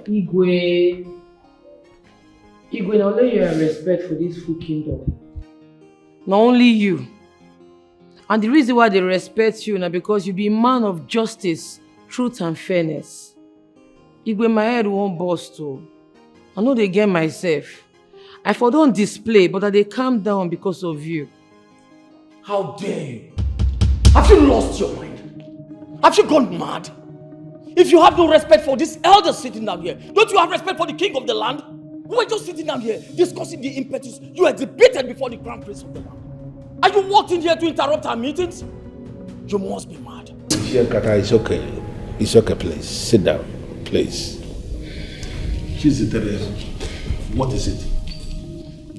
Igwe, now let you have respect for this full kingdom. Not only you. And the reason why they respect you now because you be a man of justice, truth and fairness. Igwe, my head won't burst too. I know they get myself. I for don't display, but they calm down because of you. How dare you? Have you lost your mind? Have you gone mad? If you have no respect for this elder sitting down here, don't you have respect for the king of the land? We were just sitting down here discussing the impetus you exhibited before the crown prince of the land. Are you walked in here to interrupt our meetings? You must be mad. Kata, it's okay. It's okay, please. Sit down, please. What is it?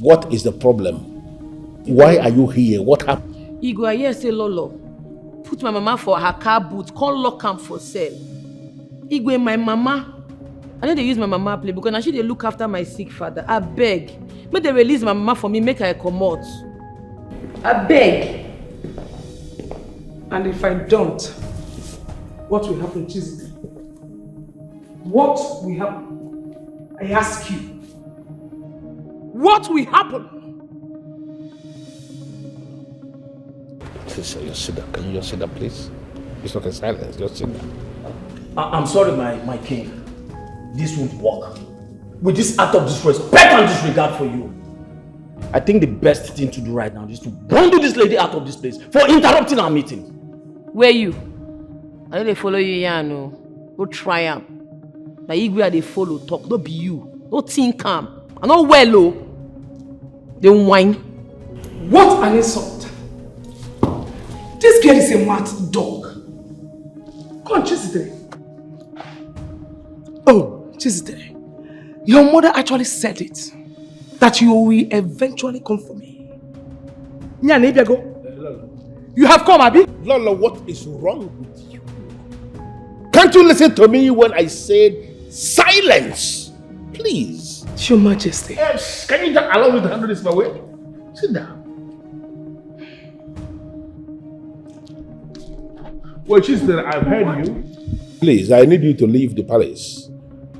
What is the problem? Why are you here? What happened? Igwe, I hear say Lolo. Put my mama for her car boot, can't lock am for sale. Igwe, my mama. I know they use my mama play because now she they look after my sick father. I beg. Make they release my mama for me, make her come out. I beg. And if I don't, what will happen, Chizzy? What will happen? I ask you. What will happen? Just sit down. Can you just sit down, please? It's not a silence. Just sit down. I'm sorry, my king. This won't work. With this act of disrespect and disregard for you, I think the best thing to do right now is to bundle this lady out of this place for interrupting our meeting. Where you? I know they follow you here, no. Go try am. Now Igwe they follow talk, don't be you. Don't think calm. I know well, oh. They whine. What an insult! This girl is a mad dog. Go on, Chizzy. Oh, Chizzy, your mother actually said it. That you will eventually come for me. You have come, Abi? Lolo, what is wrong with you? Can't you listen to me when I said silence? Please. Your Majesty. Yes. Can you just allow me to handle this my way? Sit down. Well, sister, I've heard you. Please, I need you to leave the palace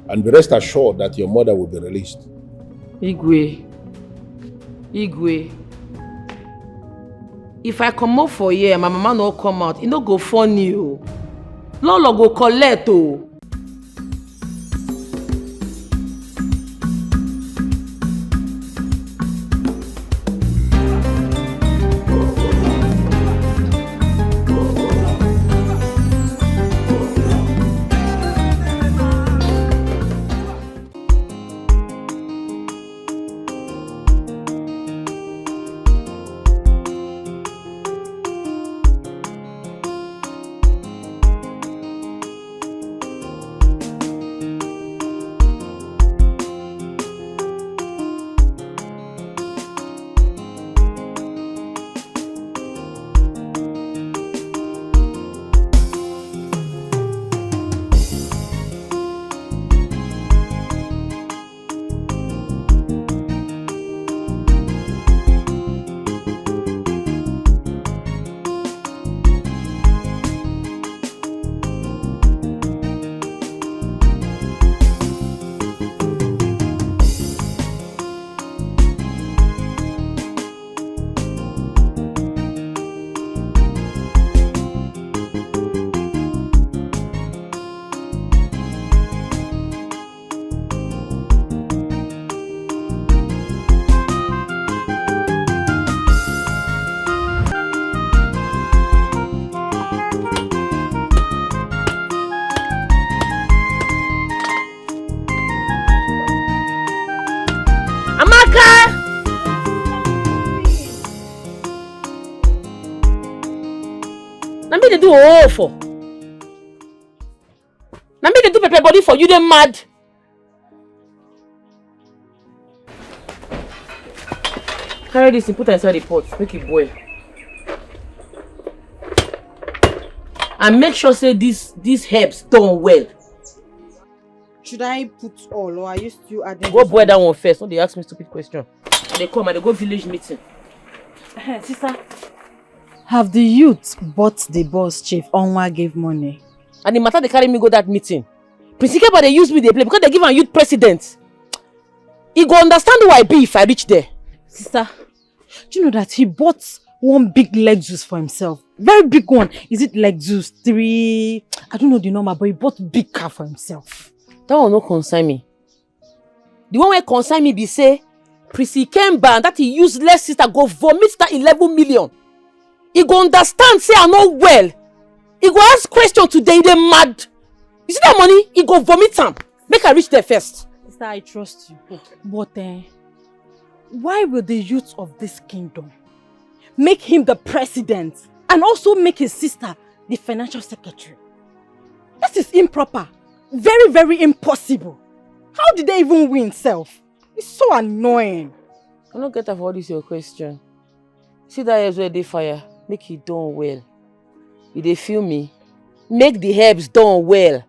and be rest assured that your mother will be released. Igwe. If I come out for here, my mama no come out, it no go funny o. Lolo go collect o. They do all for. Now me they do pepper body for you, they mad. Carry this and put it inside the pot, make it boil. And make sure say these herbs done well. Should I put all or are you still adding? Go boil that one first. Don't they ask me stupid question. They come and they go village meeting. Sister. Have the youth bought the boss chief? Onwa gave money. And the matter they carry me go that meeting. Prince Ikeba they use me they play because they give a youth president. He go understand who I be if I reach there. Sister, do you know that he bought one big Lexus for himself? Very big one. Is it Lexus 3? I don't know the number, but he bought a big car for himself. That will not concern me. The one where concern me be say, Prince Ikemba that he useless sister go vomit that 11 million. He go understand say I'm not well. He go ask question today, they mad. You see that money? He go vomit am. Make I reach there first. Sister, I trust you. But why will the youth of this kingdom make him the president and also make his sister the financial secretary? This is improper. Very, very impossible. How did they even win self? It's so annoying. I don't get that for all this your question. See that herbs where they fire, make it done well. You they feel me? Make the herbs done well.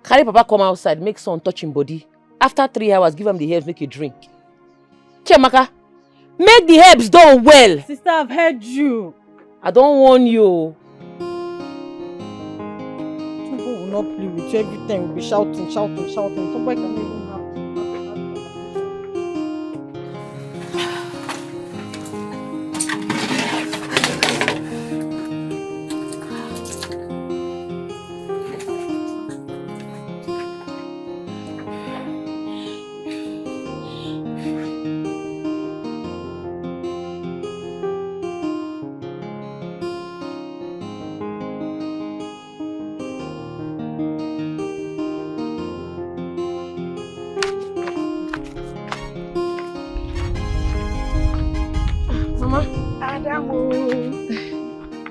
Carry papa come outside, make son touch him body. After 3 hours, give him the herbs, make you drink. Chiamaka, make the herbs done well. Sister, I've heard you. I don't warn you. People will not play with you. Every time we'll be shouting. Somebody can even have.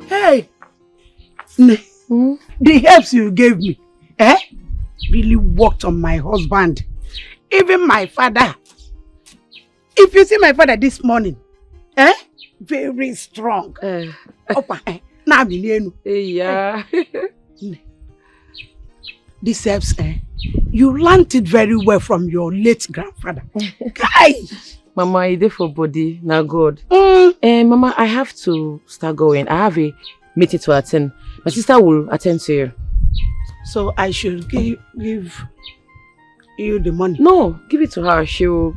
Hey, the herbs you gave me, really worked on my husband. Even my father. If you see my father this morning, very strong. Yeah. These herbs, you learned it very well from your late grandfather. Guy. Mama, I did for body, now God. Mama, I have to start going. I have a meeting to attend. My sister will attend to you. So I should give you the money? No, give it to her. She will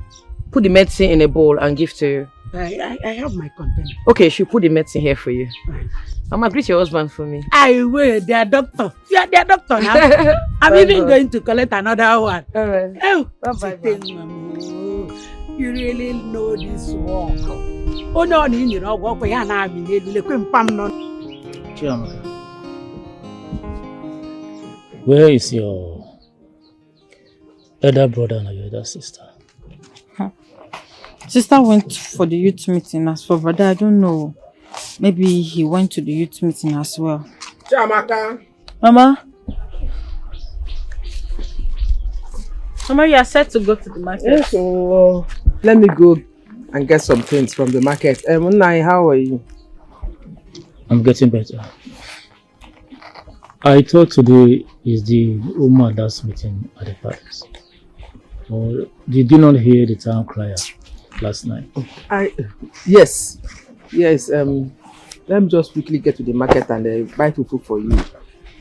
put the medicine in a bowl and give to you. I have my container. Okay, she'll put the medicine here for you. Mama, greet your husband for me. I will, they are doctor. You are their doctor now. I'm even going to collect another one. Alright. Oh, Bye-bye. You really know this work. Oh no, you know what we are now. Chiamaka, where is your elder brother and your elder sister? Sister went for the youth meeting as for brother. I don't know. Maybe he went to the youth meeting as well. Chiamaka. Mama? Mama, you are set to go to the market. Yes, so let me go and get some things from the market. Unai, how are you? I'm getting better. I thought today is the woman that's meeting at the palace. Or did you not hear the town crier last night? Yes. Let me just quickly get to the market and buy food for you.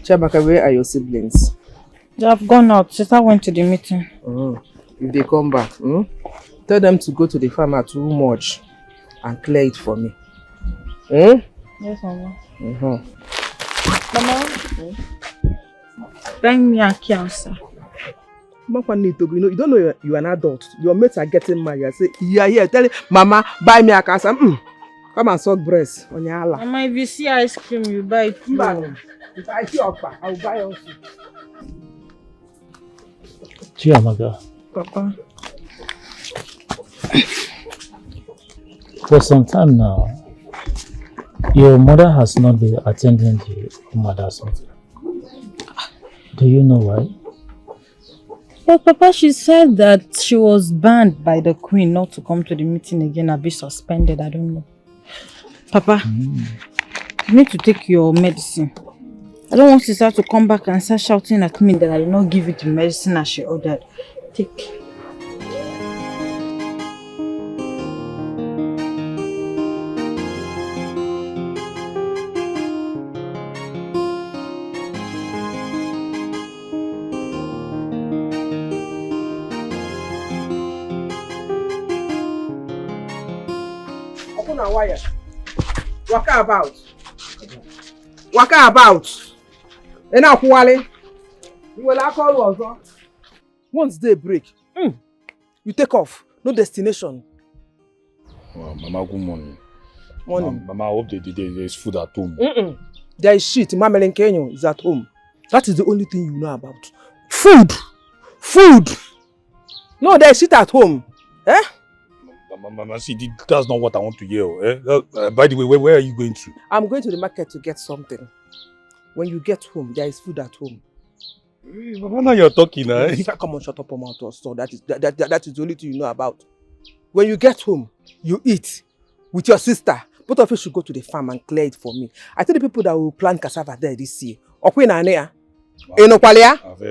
Chiamaka, where are your siblings? They have gone out. Sister went to the meeting. If they come back, tell them to go to the farmer too much and clear it for me. Yes, Mama. Mama? Bring me a cancer. You don't know you're an adult. Your mates are getting married. I say, yeah, tell him, Mama, buy me a cancer. Come and suck breast on your Allah. Mama, if you see ice cream, you buy it too. If I see Okpa, I will buy also. Chiamaka, Papa. for some time now, your mother has not been attending the mother's meeting. Do you know why? Well, Papa, she said that she was banned by the queen not to come to the meeting again or be suspended. I don't know. Papa, you need to take your medicine. I don't want sister to come back and start shouting at me that I did not give you the medicine as she ordered. Take. na wire. Waka about. Waka about. Ena kwale. You will call also. Once day break, you take off. No destination. Well, Mama, good morning. Morning. Mama, I hope there is food at home. There is shit. Mama Kenyo is at home. That is the only thing you know about. Food. Food. No, there is shit at home. Eh? Mama, see, that's not what I want to hear. Eh? By the way, where are you going to? I'm going to the market to get something. When you get home, there is food at home. Mama, now you're talking, eh? Come on, shut up, mouth or so. That is the only thing you know about. When you get home, you eat with your sister. Both of you should go to the farm and clear it for me. I tell the people that will plant cassava there this year. I've heard,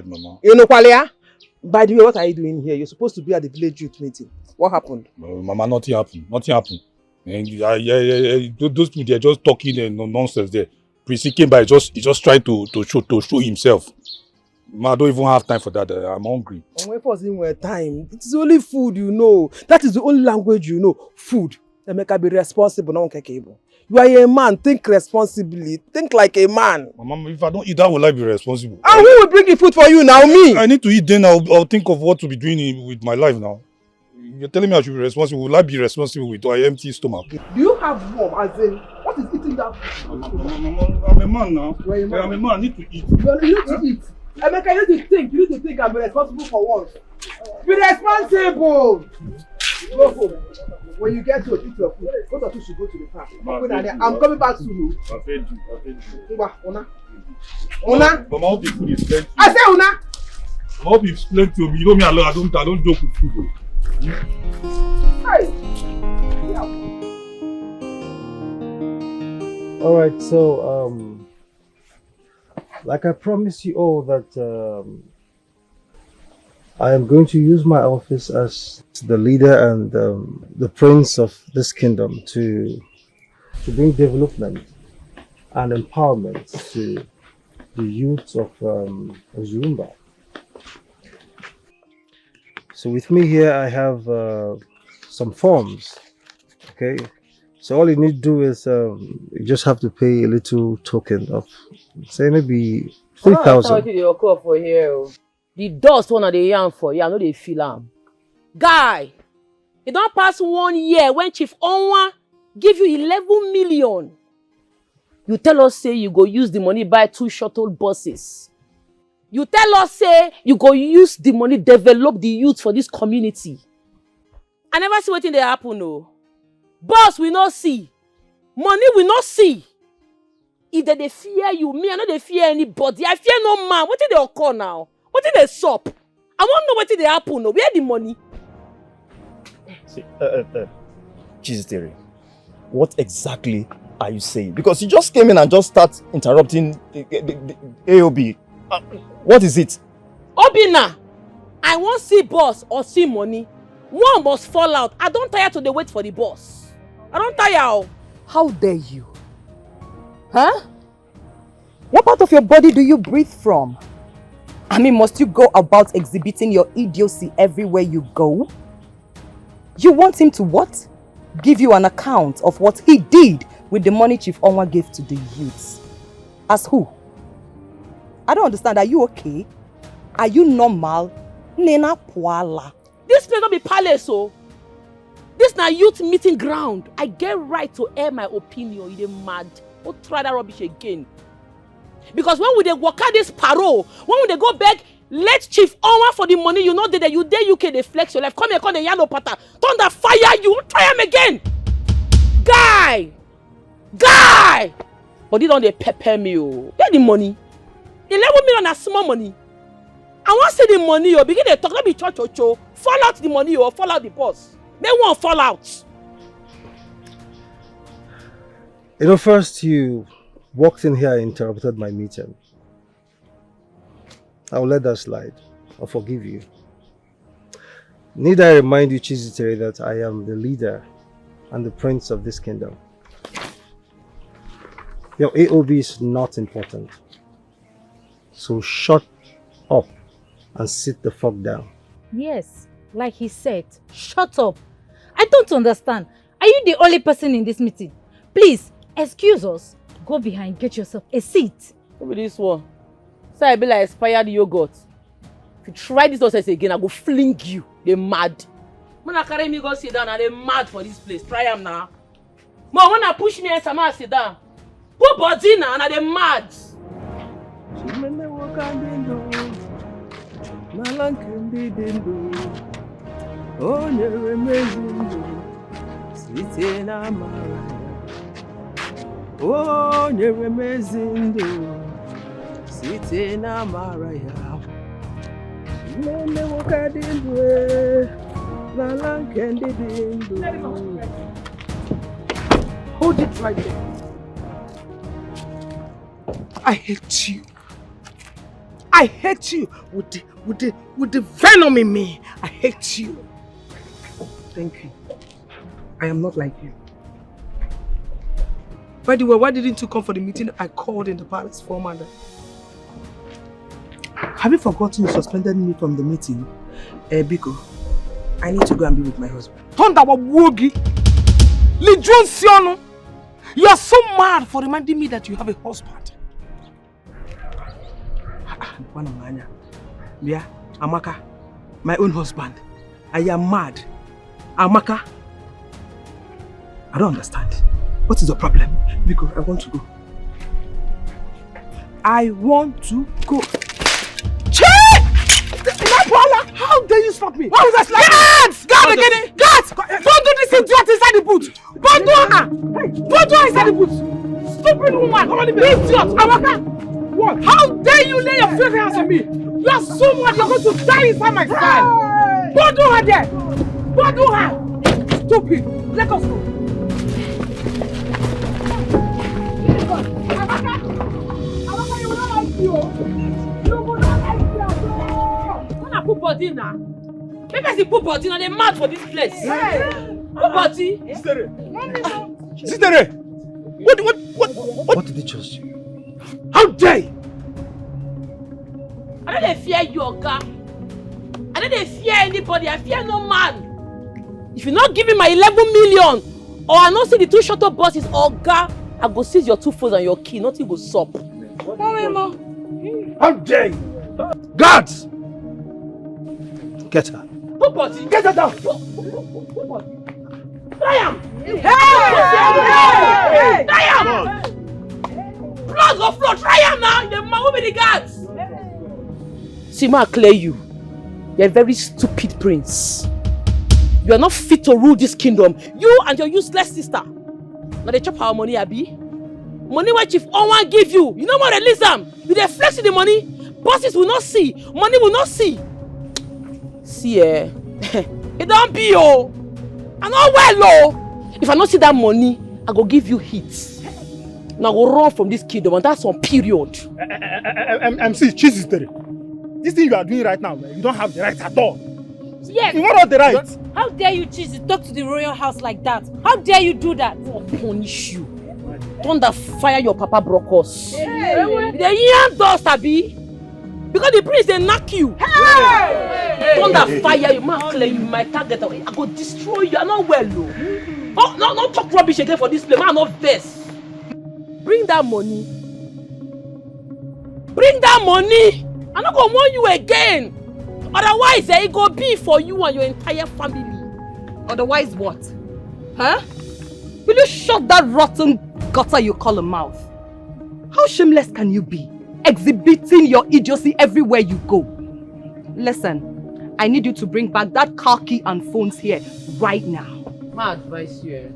Mama. By the way, what are you doing here? You're supposed to be at the village youth meeting. What happened? Mama, nothing happened. Nothing happened. And those people, they're just talking and nonsense there. Prince came by, just trying to show himself. Mama, I don't even have time for that. I'm hungry. When was in time? It's only food you know. That is the only language you know. Food. Emeka, be responsible. No one can cable. You are a man. Think responsibly. Think like a man. Mama, if I don't eat, how will I be responsible? And who will bring the food for you now? Me. I need to eat. Then I'll think of what to be doing with my life now. You're telling me I should be responsible. Will I be responsible with my empty stomach? Do you have warm? As in, what is eating that food? Mama, I'm a man now. You are a man. I'm a man. I need to eat. You need to eat. Emeka, you need to think. You need to think and be responsible for once. Be responsible. Go home. When you get to eat your food, both of you should go to the farm. I'm coming back soon. I've heard you. Una. Mama, I hope the food is plenty. I say Una. I hope it's plenty. You know me, I don't joke with food. Hey. All right, so like I promised you all that I am going to use my office as the leader and the prince of this kingdom to bring development and empowerment to the youth of Zumba. So with me here, I have some forms. Okay, so all you need to do is you just have to pay a little token of, say, maybe 3,000. For here. The dust one of the yarn for you, I know they feel am. Guy, it don't pass 1 year when Chief Onwa give you 11 million. You tell us say you go use the money buy 2 shuttle buses. You tell us say you go use the money develop the youth for this community. I never see wetin dey happen no. Boss we not see. Money we not see. If they fear you, me I no dey fear anybody. I fear no man. Wetin dey occur now? Wetin dey sup? I wan know wetin dey happen no. Where the money? See, Chizzy, what exactly are you saying? Because you just came in and just start interrupting the AOB. What is it? Obina, I wan see boss or see money. One must fall out. I don't tire to dey wait for the boss. I don't tire. How dare you? Huh? What part of your body do you breathe from? I mean, must you go about exhibiting your idiocy everywhere you go? You want him to what? Give you an account of what he did with the money Chief Onwa gave to the youths. As who? I don't understand. Are you okay? Are you normal? Nena Puala. This place don't be palace, oh. This na youth meeting ground. I get right to air my opinion. You dey mad. Don't try that rubbish again. Because when we dey work out this parole, when we dey go beg, let Chief Onwa for the money, you know that you dey UK, they flex your life. Come here, come the yellow pattern. Thunder fire you. Try him again. Guy! But they don't dey pepper me, oh. Get the money. 11 million na small money. I want to see the money, oh. Begin to talk, let me cho. Fall out the money, oh. Fall out the boss. They won't fall out. You know, first you walked in here and interrupted my meeting. I'll let that slide. I'll forgive you. Need I remind you, Chizzy, that I am the leader and the prince of this kingdom. Your AOB is not important. So shut up and sit the fuck down. Yes, like he said, shut up. I don't understand. Are Are you the only person in this meeting? Please, excuse us. Go behind, get yourself a seat. Who be this one? So I be like expired yogurt. If you try this nonsense again, I go fling you. They mad. When I carry me go sit down, and they mad for this place. Try them now. Mom, when I push me and Sama sit down, put body now, and they mad. Hold it right there. I hate you. I hate you with the venom in me. I hate you. Thank you. I am not like you. By the way, why didn't you come for the meeting I called in the palace for Mother? Have you forgotten you suspended me from the meeting? Biko, I need to go and be with my husband. Tonda wa wogi! Lijun Siono! You are so mad for reminding me that you have a husband. Yeah, Amaka, my own husband. I am mad. Amaka, I don't understand. What is the problem? Because I want to go. I want to go. Chit! How dare you stop me? Why was I slapping? Guards! Guards again! Guards! Don't do this idiot inside the boot! Don't do her! Hey, don't do her inside the boot! Stupid woman! Idiot! Amaka! What? How dare you lay your filthy hands on me? You are so mad you're going to die inside my style! Don't do her there! Don't do her! Stupid! Let us go! Put body now. Maybe I say put body now. They're mad for this place. Put body. Sister, what did they trust you? How dare you? I don't fear you, Oga. I don't fear anybody. I fear no man. If you're not giving my 11 million, or I not see the two shuttle buses, Oga, I go seize your 2 phones and your key. Nothing go sup. How dare you? Guards! Get her. Put body. Get her down. Try am. Hey! Try am. Blood go flow. Try am now. The man will be the guards. See, ma, clear you. You're a very stupid prince. You are not fit to rule this kingdom. You and your useless sister. Now they chop our money, Abi. Money where Chief Owan give you. You know what? Release them. You dey flex the money. Bosses will not see. Money will not see. See, it don't be, oh. I know well, oh. If I not see that money, I go give you hits. Now I go run from this kingdom, and that's on period. MC, Jesus, this thing you are doing right now, you don't have the right at all. Yes. You want the right? How dare you choose to talk to the royal house like that? How dare you do that? I'll punish you. Thunder fire your papa brokos. The young dust, Abi. Because the prince they knock you. Thunder fire you, man, clear you, my target. I go destroy you. I'm not well, though. Oh, no, talk rubbish again for this place. Man, not vest. Bring that money. Bring that money. I'm not gonna warn you again. Otherwise, it go be for you and your entire family. Otherwise what? Huh? Will you shut that rotten gutter you call a mouth? How shameless can you be? Exhibiting your idiocy everywhere you go. Listen, I need you to bring back that car key and phones here right now. My advice here,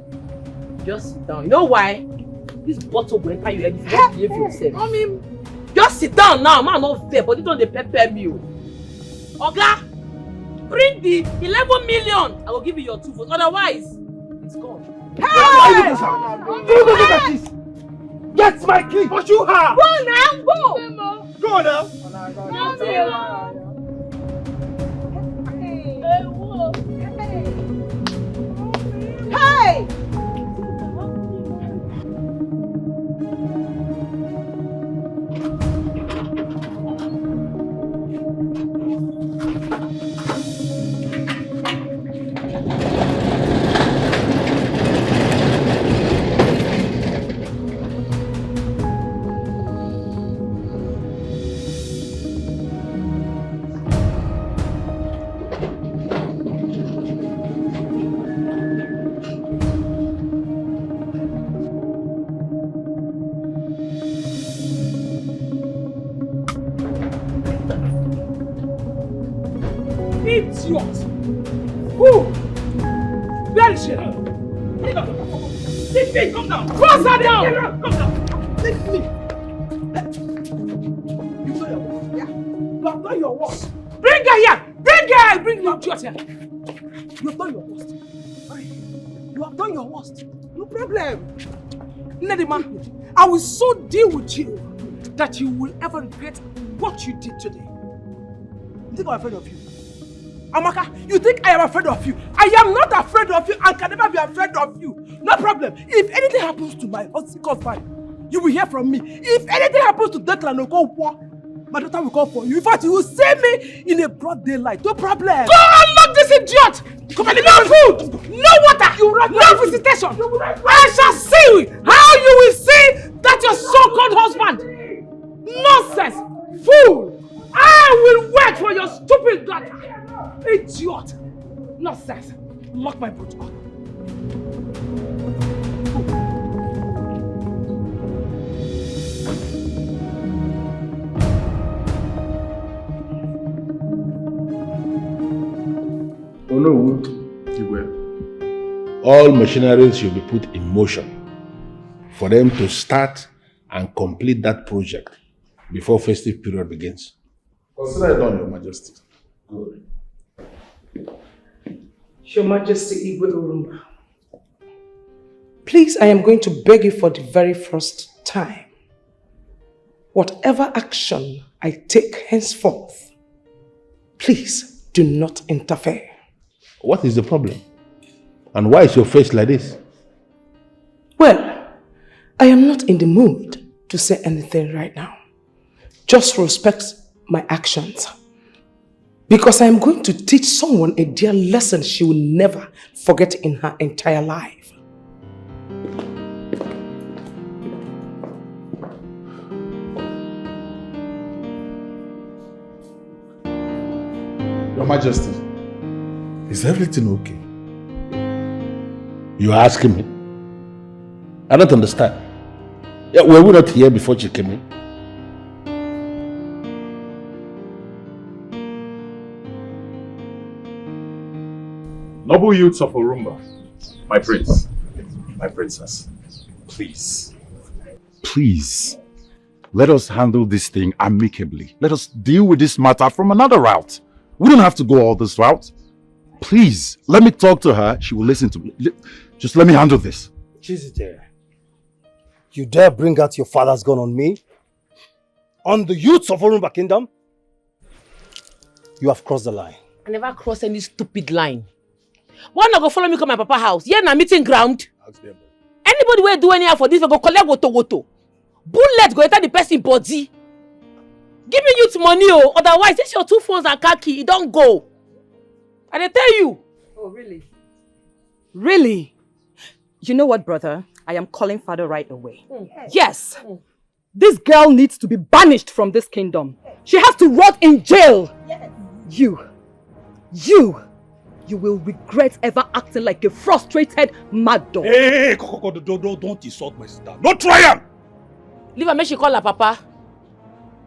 just sit down. You know why? This bottle will enter your head if you don't behave yourself. I mean, just sit down now, man, not fair, but you don't pepper me. Oga, bring the 11 million. I will give you your 2 votes. Otherwise, it's gone. Hey! Get my key! Pursue her! Go now, go! Go now! Hey! Idiot! Who? Where is she? Leave me! Come down! Force her down! Come down! Leave me! You know your worst, yeah? You have done your worst. Bring her here! Bring her! Bring your idiot here! You have done your worst. You have done your worst. No problem. Nedima, I will so deal with you that you will ever regret what you did today. You think I'm afraid of you? Amaka, you think I am afraid of you? I am not afraid of you and can never be afraid of you. No problem. If anything happens to my husband, you will hear from me. If anything happens to Declan Okonkwo, my daughter will come for you. In fact, you will see me in a broad daylight. No problem. Go and lock this idiot! Come on, no food! No water! No visitation! I shall see how you will see that your so-called husband! Nonsense! Fool! I will wait for your stupid daughter! Idiot! Nonsense! Lock my boot up. Oh no, all machinery should be put in motion for them to start and complete that project before festive period begins. Consider it done, Your Majesty. Good. Your Majesty Igwe Urumba, please, I am going to beg you for the very first time. Whatever action I take henceforth, please do not interfere. What is the problem? And why is your face like this? Well, I am not in the mood to say anything right now. Just respect my actions. Because I am going to teach someone a dear lesson she will never forget in her entire life. Your Majesty, is everything okay? You are asking me? I don't understand. Yeah, were we not here before she came in? Noble youths of Orumba, my prince, my princess, please, let us handle this thing amicably. Let us deal with this matter from another route. We don't have to go all this route. Please, let me talk to her. She will listen to me. Just let me handle this. Chit, you dare bring out your father's gun on me? On the youths of Orumba Kingdom? You have crossed the line. I never cross any stupid line. Why not go follow me to my papa house? Yeah, na meeting ground. Anybody will do anything for this, we go collect woto. Bullet go enter the person body. Give me youth money, oh. Otherwise, this your 2 phones and car key, it don't go. And I tell you. Oh, really? Really? You know what, brother? I am calling father right away. Yes. This girl needs to be banished from this kingdom. She has to rot in jail. Yes. You will regret ever acting like a frustrated mad dog. Hey, don't insult my sister. Don't try him! Leave her, make she call her papa.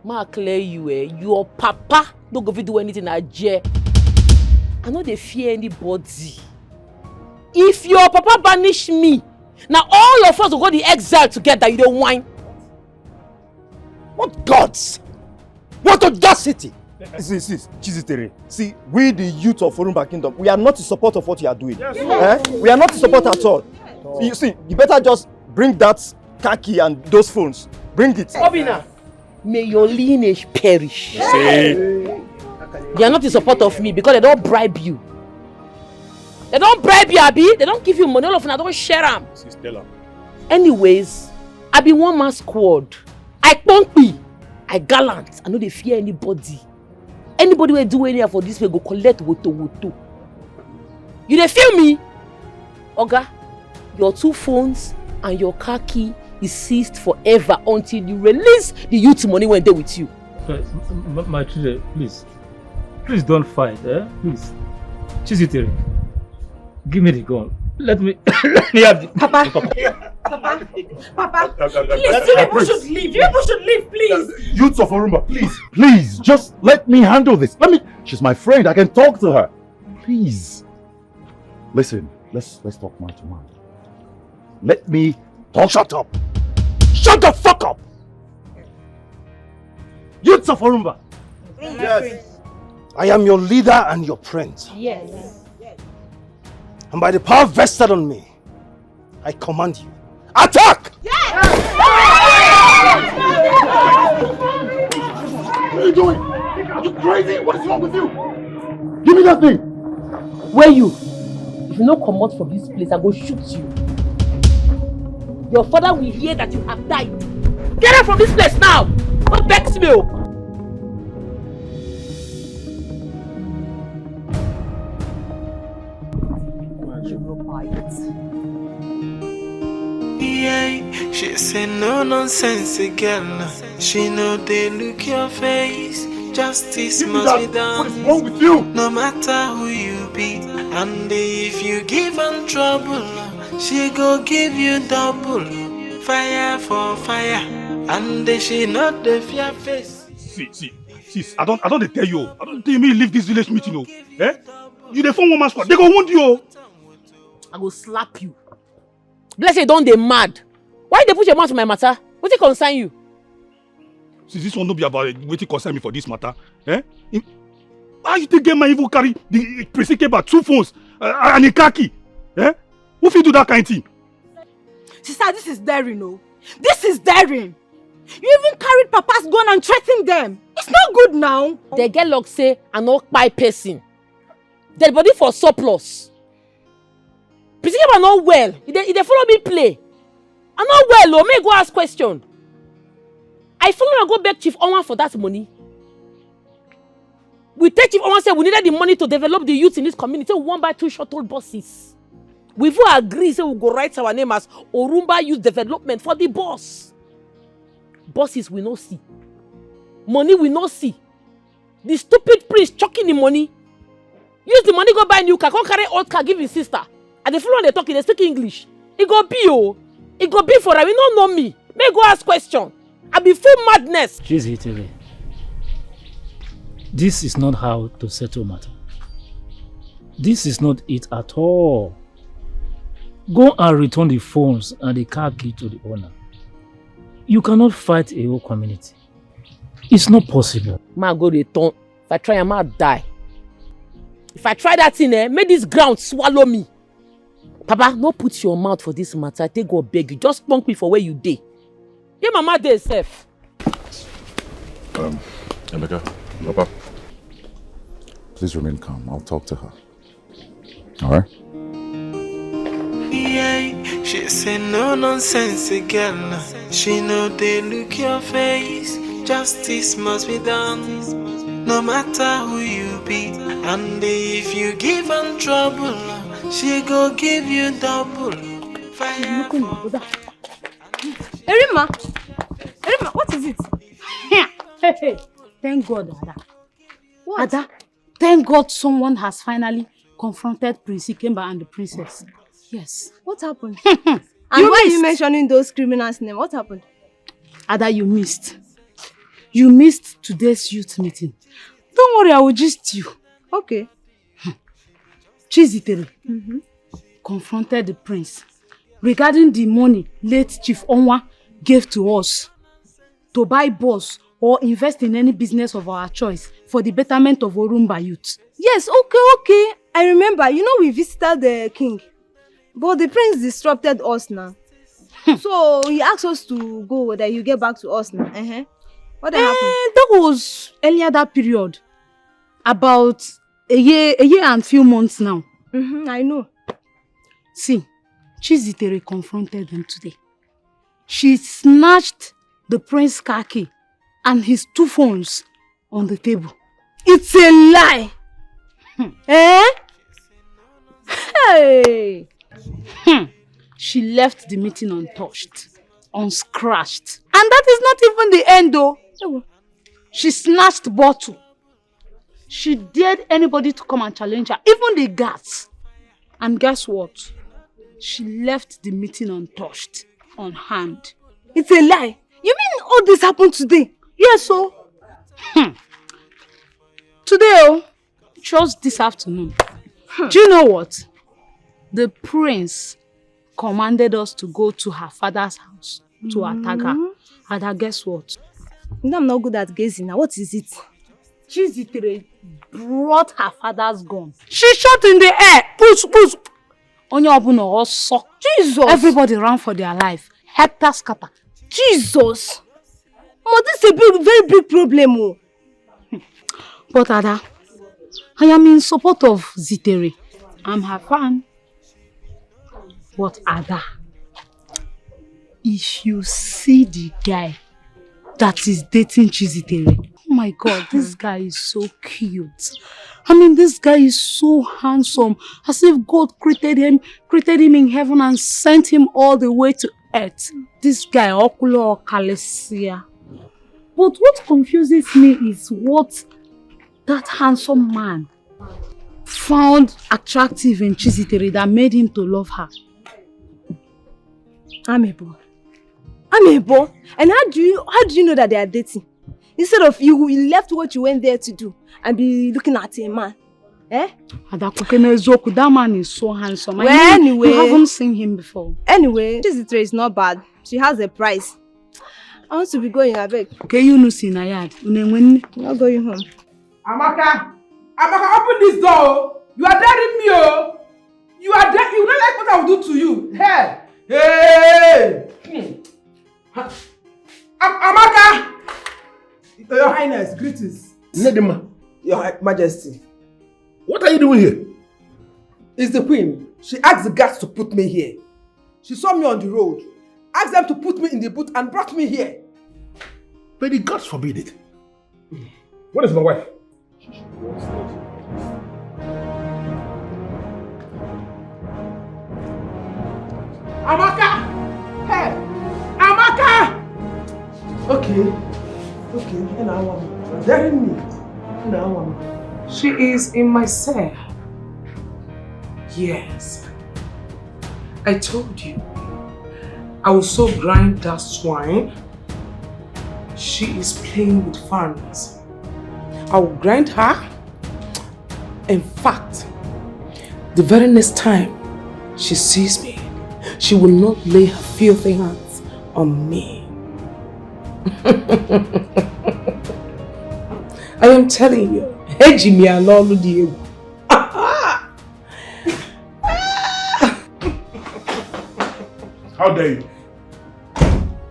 Ma clear you, your papa don't go do anything at jail. I know they fear anybody. If your papa banish me, now all of us will go to exile together, you don't whine. What gods? What audacity? See, we the youth of Orumba Kingdom, we are not in support of what you are doing. Yes. We are not in support at all. You see, you better just bring that car key and those phones. Bring it. Obina, may your lineage perish. They are not in support of me because they don't bribe you. They don't bribe you, Abi. They don't give you money. All of them, I don't share them. Anyways, I be one man squad. I pumpy. I gallant. I know they fear anybody. Anybody will do anything for this way, go collect woto. You dey feel me? Oga, your 2 phones and your car key is seized forever until you release the youth money when they're with you. My children, please don't fight, please. Chit, give me the gun. Let me have the... Papa, please, you people should leave. You people should leave, please. Youths of Orumba, please, just let me handle this. Let me She's my friend. I can talk to her. Please. Listen, let's talk man to man. Let me talk. Shut up! Shut the fuck up! Youths of Orumba. Yes. I am your leader and your prince. Yes. And by the power vested on me, I command you. Attack! What are you doing? Are you crazy? What is wrong with you? Give me that thing! Where you? If you no come out from this place, I go shoot you. Your father will hear that you have died. Get out from this place now! Don't vex me! Yeah, she say no nonsense girl. She know they look your face. Justice must be done. What is wrong with you? No matter who you be, and if you give her trouble, she go give you double. Fire for fire, and she not the fear face. See, I don't tell you. I don't tell me leave this village meeting, oh. Eh? You the phone woman squad. They go wound you. I go slap you. Bless you, don't they mad? Why they put your mouth to my matter? What it concern you? See, this one don't be about waiting concern me for this matter. Eh? How you think get my evil carry the precinct about 2 phones and a khaki? Eh? Who fit do that kind of thing? Sister, this is daring, no? This is daring. You even carried Papa's gun and threatened them. It's not good now. They get luck say I'm not by person. Dead body for surplus. Precinct are not well. If they follow me play. I'm not well, oh. May go ask question. I follow and go back Chief Onwa for that money. We take Chief Onwa say we needed the money to develop the youth in this community. We want buy 2 shuttle buses. We've all agreed say we go write our name as Orumba Youth Development for the boss. Bosses we no see. Money we no see. The stupid priest chucking the money. Use the money go buy new car. Come carry old car give his sister. And the fellow they talking, they speak English. It go be oh. It go be for her. We don't know me. May go ask question. I be full madness. Lizzy TV. This is not how to settle matter. This is not it at all. Go and return the phones and the car key to the owner. You cannot fight a whole community. It's not possible. Ma go return. If I try, I might die. If I try that thing, make this ground swallow me. Papa, no put your mouth for this matter. Take go beg you. Just punk me for where you dey. Yeah, mama dey safe. Emeka, Papa, please remain calm. I'll talk to her. Alright? Yeah, she say no nonsense girl. She know they look your face. Justice must be done. No matter who you be, and if you give her trouble, she go give you double. Fire for Erima, what is it? Hey, thank God, Ada. What? Ada, thank God someone has finally confronted Prince Ikemba and the princess. Yes. What happened? And why are you mentioning those criminals' names? What happened? Ada, you missed. You missed today's youth meeting. Don't worry, I will gist you. Okay. Chizitere confronted the prince regarding the money late Chief Onwa gave to us to buy bus or invest in any business of our choice for the betterment of Orumba youth. Yes, okay. I remember. You know we visited the king. But the prince disrupted us now. So he asked us to go, that you get back to us now. What happened? That was earlier that period. About a year and few months now. I know. See, Chizitere confronted them today. She snatched the prince's car key and his 2 phones on the table. It's a lie! Hey! She left the meeting untouched, unscratched. And that is not even the end though. She snatched bottle. She dared anybody to come and challenge her, even the guards. And guess what? She left the meeting untouched, unharmed. It's a lie. You mean all this happened today? Yes, so. Today, just this afternoon. Do you know what? The prince commanded us to go to her father's house to attack her. And guess what? I'm not good at gazing now. What is it? Chizitere brought her father's gun. She shot in the air. Push, push. Onye obuna also. Jesus! Everybody ran for their life. Hector scatter. Jesus! Oh, this is a very big problem. Oh. But Ada, I am in support of Zitere. I'm her fan. But Ada, if you see the guy that is dating Chizitere, oh my God, this guy is so cute. I mean, this guy is so handsome. As if God created him in heaven and sent him all the way to earth. This guy, Okulo Kalesia. But what confuses me is what that handsome man found attractive in Chizitere that made him to love her. Amebo. And how do you know that they are dating? Instead of you left what you went there to do and be looking at a man. Eh? That man is so handsome. Well, I mean, anyway, you haven't seen him before. Anyway, Chizitere is not bad. She has a price. I want to be going, I beg. Okay, you know, see Nayad. Not going home. Amaka, open this door. You are daring me, oh. You don't like what I will do to you. Hey! Amaka! Your Highness, greetings. Nedima. Your Majesty. What are you doing here? It's the Queen. She asked the guards to put me here. She saw me on the road, asked them to put me in the boot and brought me here. But the gods forbid it. What is my wife? Amaka! Hey! Amaka! Okay. And I want me. You're daring me. And I want me. She is in my cell. Yes. I told you. I will so grind that swine. She is playing with fans. I will grind her. In fact, the very next time she sees me, she will not lay her filthy hands on me. I am telling you, Ejimi alolu Diego. How dare you?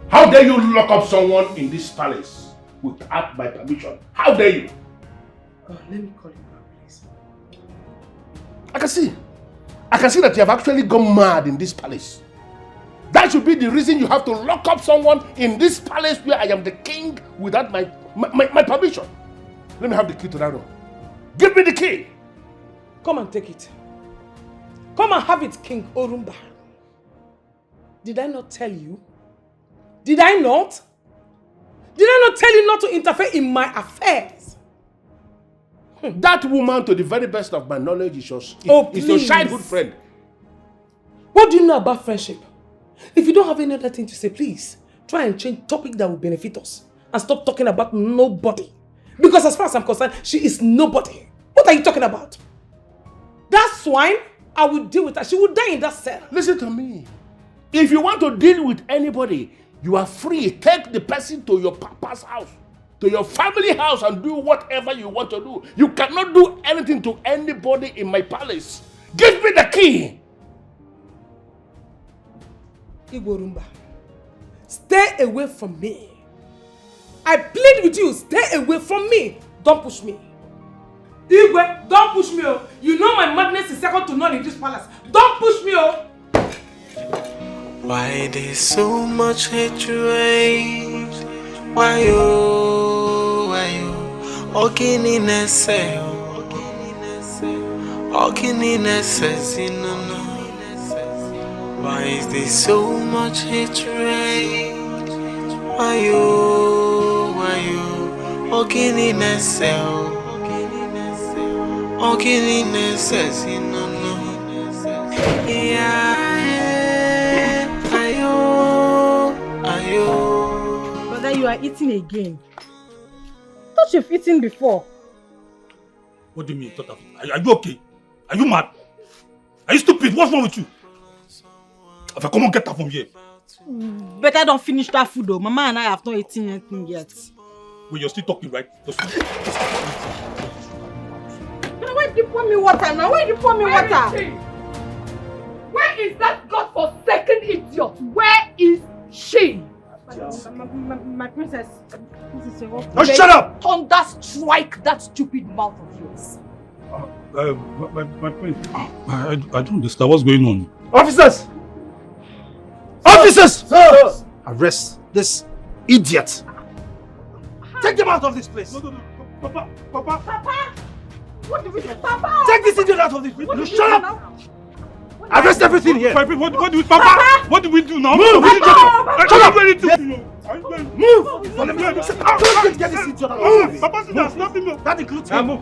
How dare you lock up someone in this palace without my permission? How dare you? Let me call you back, please. I can see that you have actually gone mad in this palace. That should be the reason you have to lock up someone in this palace where I am the king without my permission. Let me have the key to that room. Give me the key. Come and take it. Come and have it, King Orumba. Did I not tell you? Did I not? Did I not tell you not to interfere in my affairs? That woman, to the very best of my knowledge, is your childhood friend. What do you know about friendship? If you don't have any other thing to say, please try and change topic that will benefit us and stop talking about nobody. Because as far as I'm concerned, she is nobody. What are you talking about? That swine, I will deal with her. She will die in that cell. Listen to me. If you want to deal with anybody, you are free. Take the person to your papa's house, to your family house, and do whatever you want to do. You cannot do anything to anybody in my palace. Give me the key. Igorumba, stay away from me. I plead with you, stay away from me. Don't push me. Igwe, don't push me. Oh. You know my madness is second to none in this palace. Don't push me. Oh. Why there's so much hatred? Why you? Okini nese, no. Why is there so much hatred? Why you? Okini nese, no. Brother, you are eating again. I thought you've eaten before. What do you mean thought of it? Are you okay? Are you mad? Are you stupid? What's wrong with you? If I come on, get her from here. Better don't finish that food though. Mama and I have not eaten anything yet. Well, you're still talking, right? Why did you pour me water now? Why did you pour me water? Where is that godforsaken idiot? Where is she? My princess. Now shut up! Thunder strike that stupid mouth of yours. My friend, I don't understand what's going on. Officers! Officers! Sir! Arrest this idiot. Take them out of this place. No. Papa! Papa! What do we do? Papa! Take this idiot out of this place. No, shut up! Arrest everything here. What do we, Papa? What do we do now? Move! Shut up! Move! Get this idiot out of this place. Papa, stop him. That includes him. Move!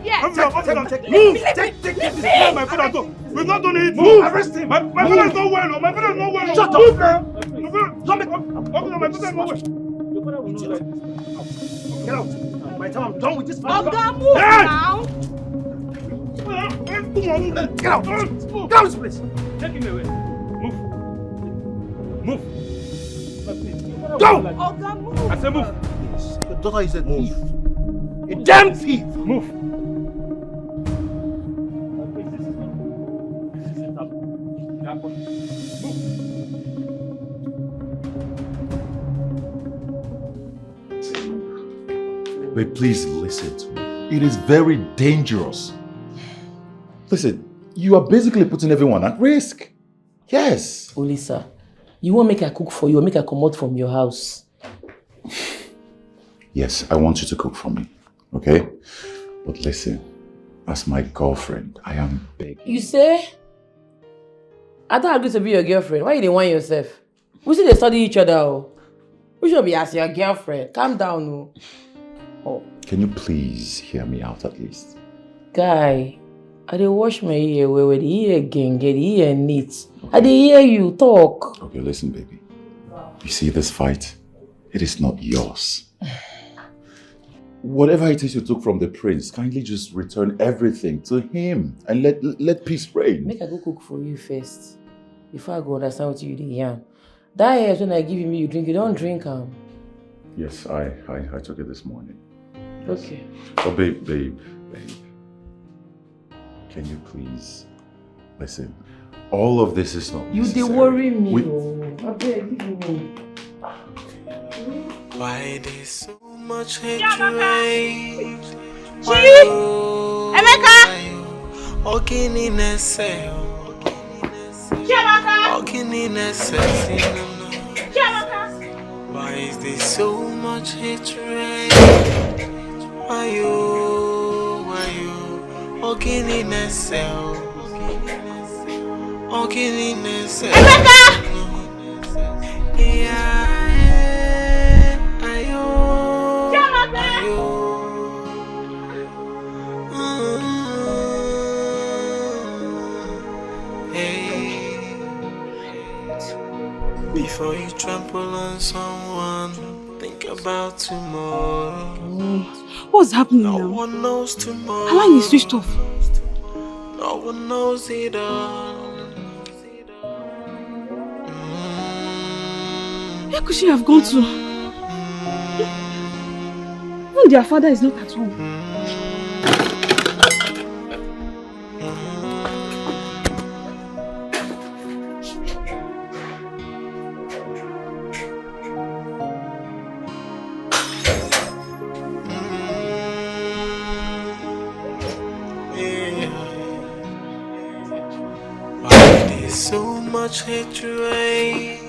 Move! Take this Man, my father, we've not done it. Move! Arrest him. My father is not well. My father is not well. Shut up! Don't make my father is not well. Your father will not like this. Get out. By the time I'm done with this Oga, move now. Get out! Get out of this place! Take him away. Move! Go! Oga, move! I said move! Your daughter is a thief. A damn thief! Move! But please listen to me. It is very dangerous. Listen, you are basically putting everyone at risk. Yes. Olisa, you won't make her cook for you or make her come out from your house. Yes, I want you to cook for me. Okay? But listen, as my girlfriend, I am begging. You say? I don't agree to be your girlfriend. Why you don't want yourself? We see they study each other. Oh. We should be as your girlfriend. Calm down. Oh. Can you please hear me out at least? Guy, I dey wash my ear where the ear again get the ear neat. I dey hear you talk. Okay, listen, baby. You see this fight? It is not yours. Whatever it is you took from the prince, kindly just return everything to him and let peace reign. Make I go cook for you first. Before I go understand what you dey yarn. That hair when I give you, you drink, you don't drink am. Yes, I took it this morning. Okay. Oh, babe. Can you please listen? All of this is not You necessary. dey worry me. I beg, leave me. Why there's so much hatred? Chit! Emeka! Why is there so much hatred? Why you? Emeka! Before you trample on someone, think about tomorrow. What's happening No now? one knows tomorrow. Her line is switched off. No one knows it all. Where could she have gone to? Even their father is not at home. So much hatred.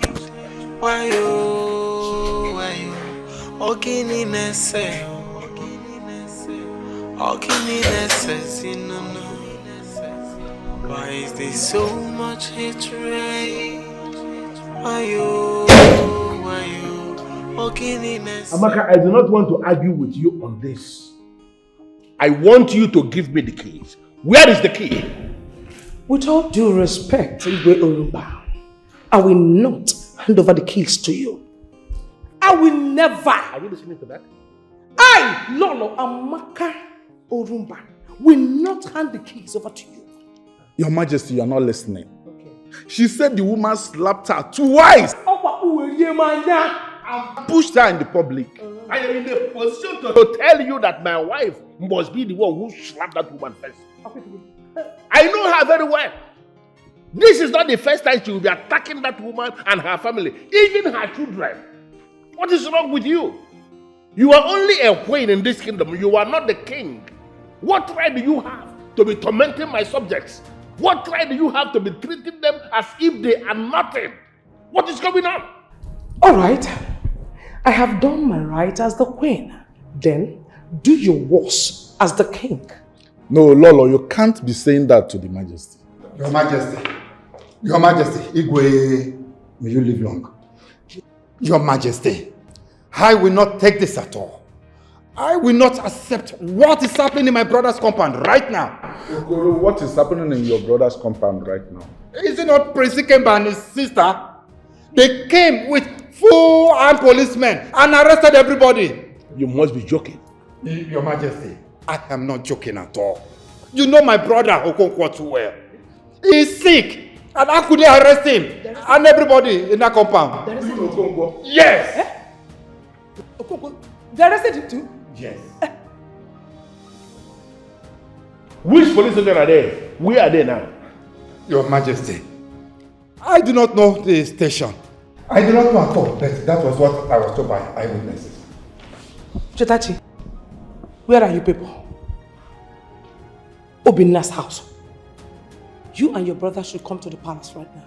Why you? Ogini nese. Why is there so much hatred? Why you? Ogini nese. Amaka, I do not want to argue with you on this. I want you to give me the keys. Where is the key? With all due respect, Igwe Oruba, I will not hand over the keys to you. I will never. Are you listening to that? I, Lolo Amaka Orumba, will not hand the keys over to you. Your Majesty, you are not listening. Okay. She said the woman slapped her twice and pushed her in the public. I am in a position to tell you that my wife must be the one who slapped that woman first. I know her very well. This is not the first time she will be attacking that woman and her family, even her children. What is wrong with you? You are only a queen in this kingdom. You are not the king. What right do you have to be tormenting my subjects? What right do you have to be treating them as if they are nothing? What is going on? All right. I have done my right as the queen. Then do your worst as the king. No, Lolo, you can't be saying that to the Majesty. Your Majesty, Igwe, may you live long. Your Majesty, I will not take this at all. I will not accept what is happening in my brother's compound right now. Okoro, what is happening in your brother's compound right now? Is it not Prince Ikemba and his sister? They came with full armed policemen and arrested everybody. You must be joking. Your Majesty, I am not joking at all. You know my brother Okonkwo too well. He's sick. And how could they arrest him? And everybody in that compound. Okonkwo? Yes. Eh? Okonkwo? They arrested him too? Yes. Which police station are they? Where are they now? Your Majesty, I do not know the station. I do not know at all, but that was what I was told by eyewitnesses. Chetachi, where are you people? Obinna's house. You and your brother should come to the palace right now.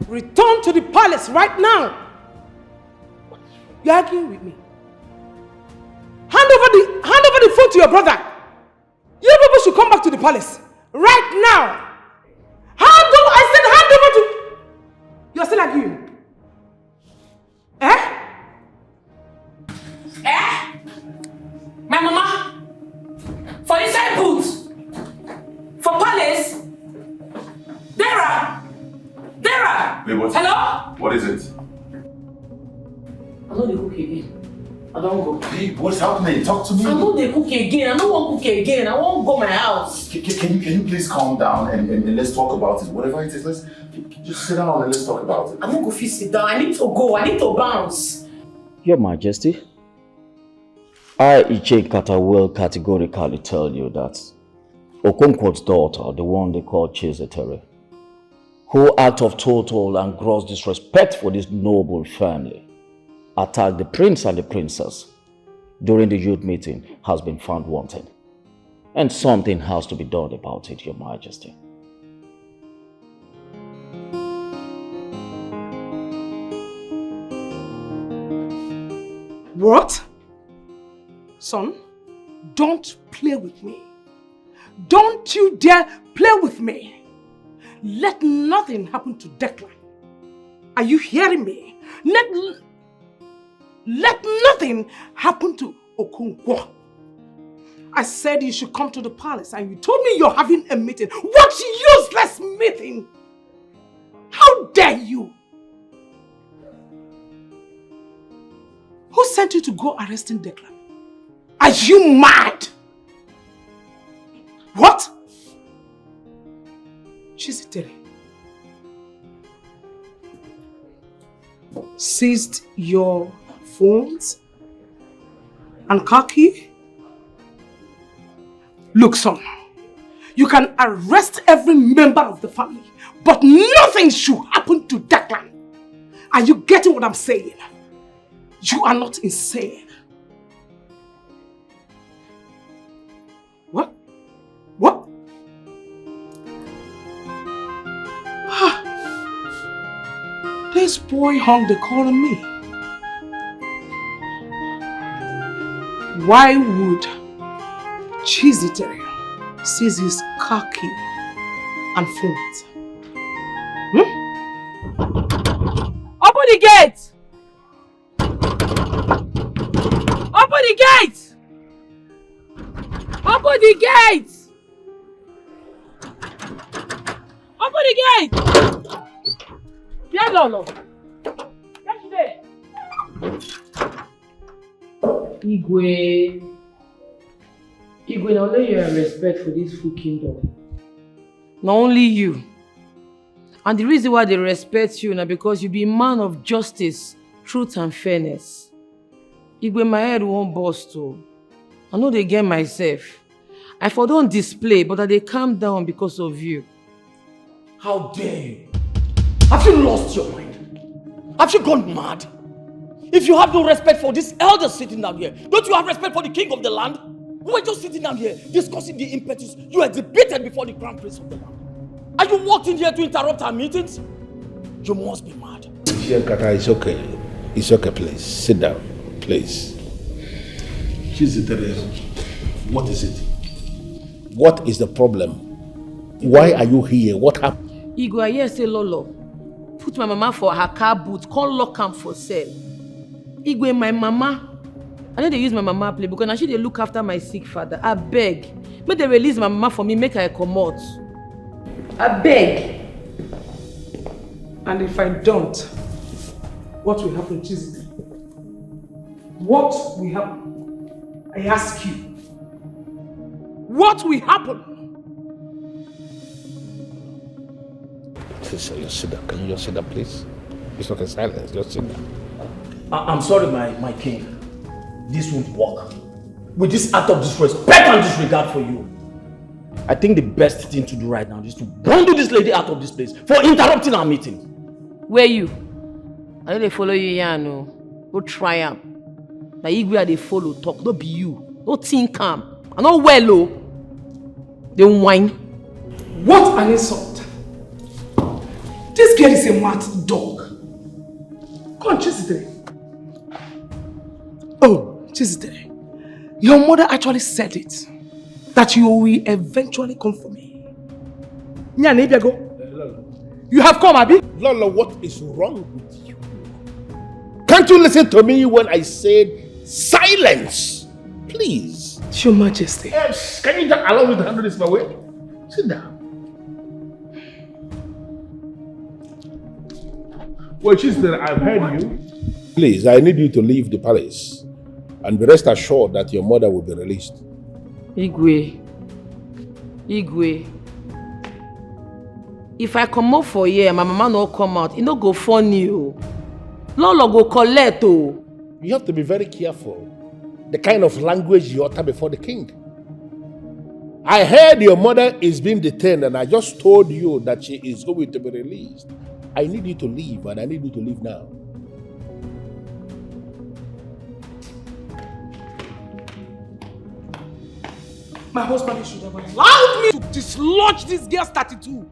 Return to the palace right now. You're arguing with me. Hand over the phone to your brother. You people should come back to the palace right now. I said hand over to... You're still arguing. Eh? Eh? My mama? For inside boots? For palace? Dara! Wait, what? Hello? What is it? I know they cook again. I don't go. Hey, what's happening? Talk to me. I know they cook again. I don't want to cook again. I won't go my house. Can you please calm down and let's talk about it? Whatever it is, let's just sit down and let's talk about it. I'm not going to sit down. I need to go. I need to bounce. Your Majesty, I, Iche Kata, will categorically tell you that Okonkwo's daughter, the one they call Chizitere, who out of total and gross disrespect for this noble family, attacked the prince and the princess during the youth meeting, has been found wanted. And something has to be done about it, Your Majesty. What? Son, don't play with me. Don't you dare play with me. Let nothing happen to Declan. Are you hearing me? Let nothing happen to Okonkwo. I said you should come to the palace and you told me you're having a meeting. What useless meeting? How dare you? Who sent you to go arresting Declan? Are you mad? What? Chizitere seized your phones and car key? Look, son, you can arrest every member of the family, but nothing should happen to Declan. Are you getting what I'm saying? You are not insane. What? What? This boy hung the call on me. Why would Chizitere seize his car key and phones? Open the gate! Open the gate! Open the gate! Open the gate! Yeah, Lolo. Get today. Igwe. Igwe, now only you have respect for this full kingdom. Not only you. And the reason why they respect you now because you be a man of justice, truth and fairness. Igwe, my head won't burst too. I know they get myself. I for don't display, but they calm down because of you. How dare you? Have you lost your mind? Have you gone mad? If you have no respect for this elder sitting down here, don't you have respect for the king of the land? We were just sitting down here discussing the impetus you exhibited before the crown prince of the land. And you walked in here to interrupt our meetings? You must be mad. Kata, it's okay. It's okay, please. Sit down, please. What is it? What is the problem? Why are you here? What happened? Igwe, I hear say Lolo put my mama for her car boot, call lock am for sale. Igwe, my mama, I know they use my mama play because now she they look after my sick father. I beg. Make they release my mama for me, make her come out. I beg. And if I don't, what will happen, Chizzy? What will happen? I ask you. What will happen? Just sit down. Can you just sit down, please? It's not a silence. Just sit down. I'm sorry, my king. This won't work. With this act of disrespect and disregard for you, I think the best thing to do right now is to bundle this lady out of this place for interrupting our meeting. Where you? I know they follow you here, no. Go try am. Now Igwe they follow talk, don't be you. Don't think calm. I know well, oh. They whine. What an insult! This girl is a mad dog. Come on, Chizzy. Oh, Chizzy, your mother actually said it. That you will eventually come for me. You have come, Abi? Lolo, what is wrong with you? Can't you listen to me when I said silence? Please. Your Majesty. Yes. Can you just allow me to handle this my way? Sit down. Well, Chizzy, I've heard you. Please, I need you to leave the palace. And be rest assured that your mother will be released. Igwe. If I come out for here, my mama no come out, it no go funny. Lolo go collect. You have to be very careful. The kind of language you utter before the king. I heard your mother is being detained and I just told you that she is going to be released. I need you to leave and I need you to leave now. My husband should have allowed me to dislodge this girl's tattoo.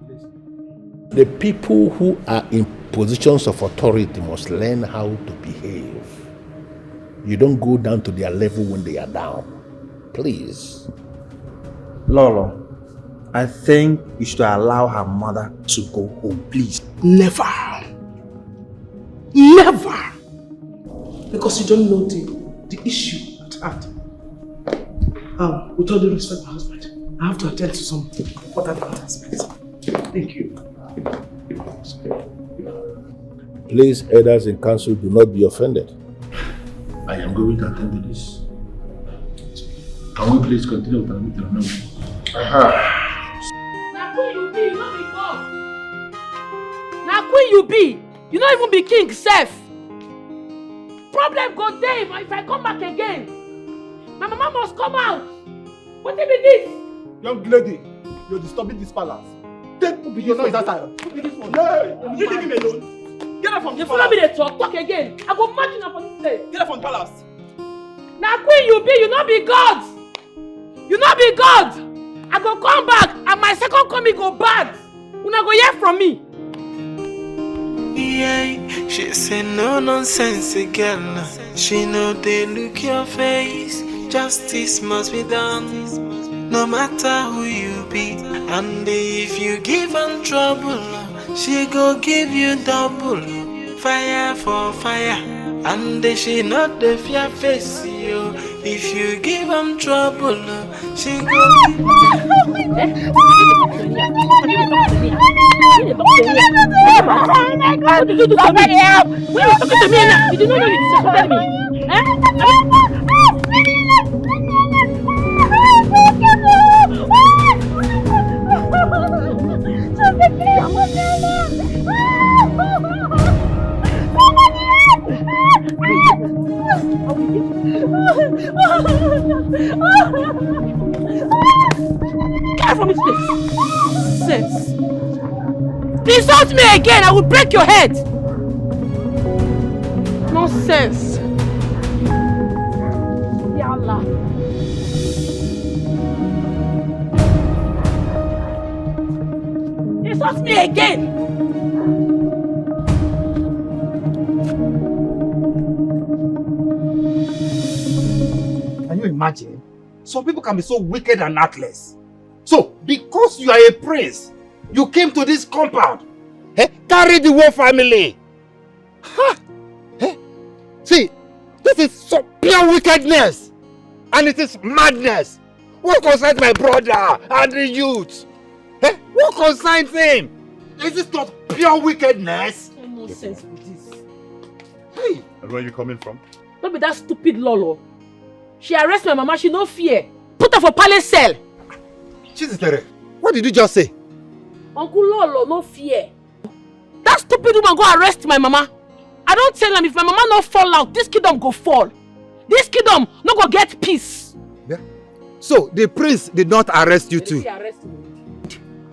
The people who are in positions of authority must learn how to behave. You don't go down to their level when they are down. Please. Lolo, I think you should allow her mother to go home, please. Never. Never. Because you don't know the issue at hand. With all due respect, my husband, I have to attend to some important aspects. Thank you. Please, elders in council, do not be offended. I am going to attend to this. Can we please continue with our meeting now? Now queen you be, you not be God. Now queen you be, you not even be king self. Problem go there if I come back again. My mama must come out. What is this? Young lady, you're disturbing this palace. Take your noise outside. Who be this one? No, you leave him alone. Get her from the you palace. follow me, they talk again. I go march you for this place. Get her from the palace. Now queen you be, you not be God. You not be God. I go come back and my second coming go bad. Una go hear from me. Yeah, she say no nonsense girl. She know they look your face. Justice must be done, no matter who you be. And if you give her trouble, she go give you double. Fire for fire, and she not the fear face you. If you give her trouble, she go give you Somebody help! Why are you talking to me now? You do not know you disobeyed me. Get from this place! Nonsense! Insult me again, I will break your head! Nonsense! Ya Allah! Insult me again! Can you imagine? Some people can be so wicked and heartless. So, because you are a prince, you came to this compound. Carry the whole family. Ha! See, this is so pure wickedness. And it is madness. What concerns my brother and the youth? What concerns him? Is this not pure wickedness? No sense with this. Hey! And where are you coming from? Don't be that stupid Lolo. She arrest my mama, she no fear. Put her for palace cell. Chizitere, what did you just say? Uncle Lolo, no fear. That stupid woman go arrest my mama. I don't tell them if my mama not fall out, this kingdom go fall. This kingdom no go get peace. Yeah. So the prince did not arrest you too? Arrest me.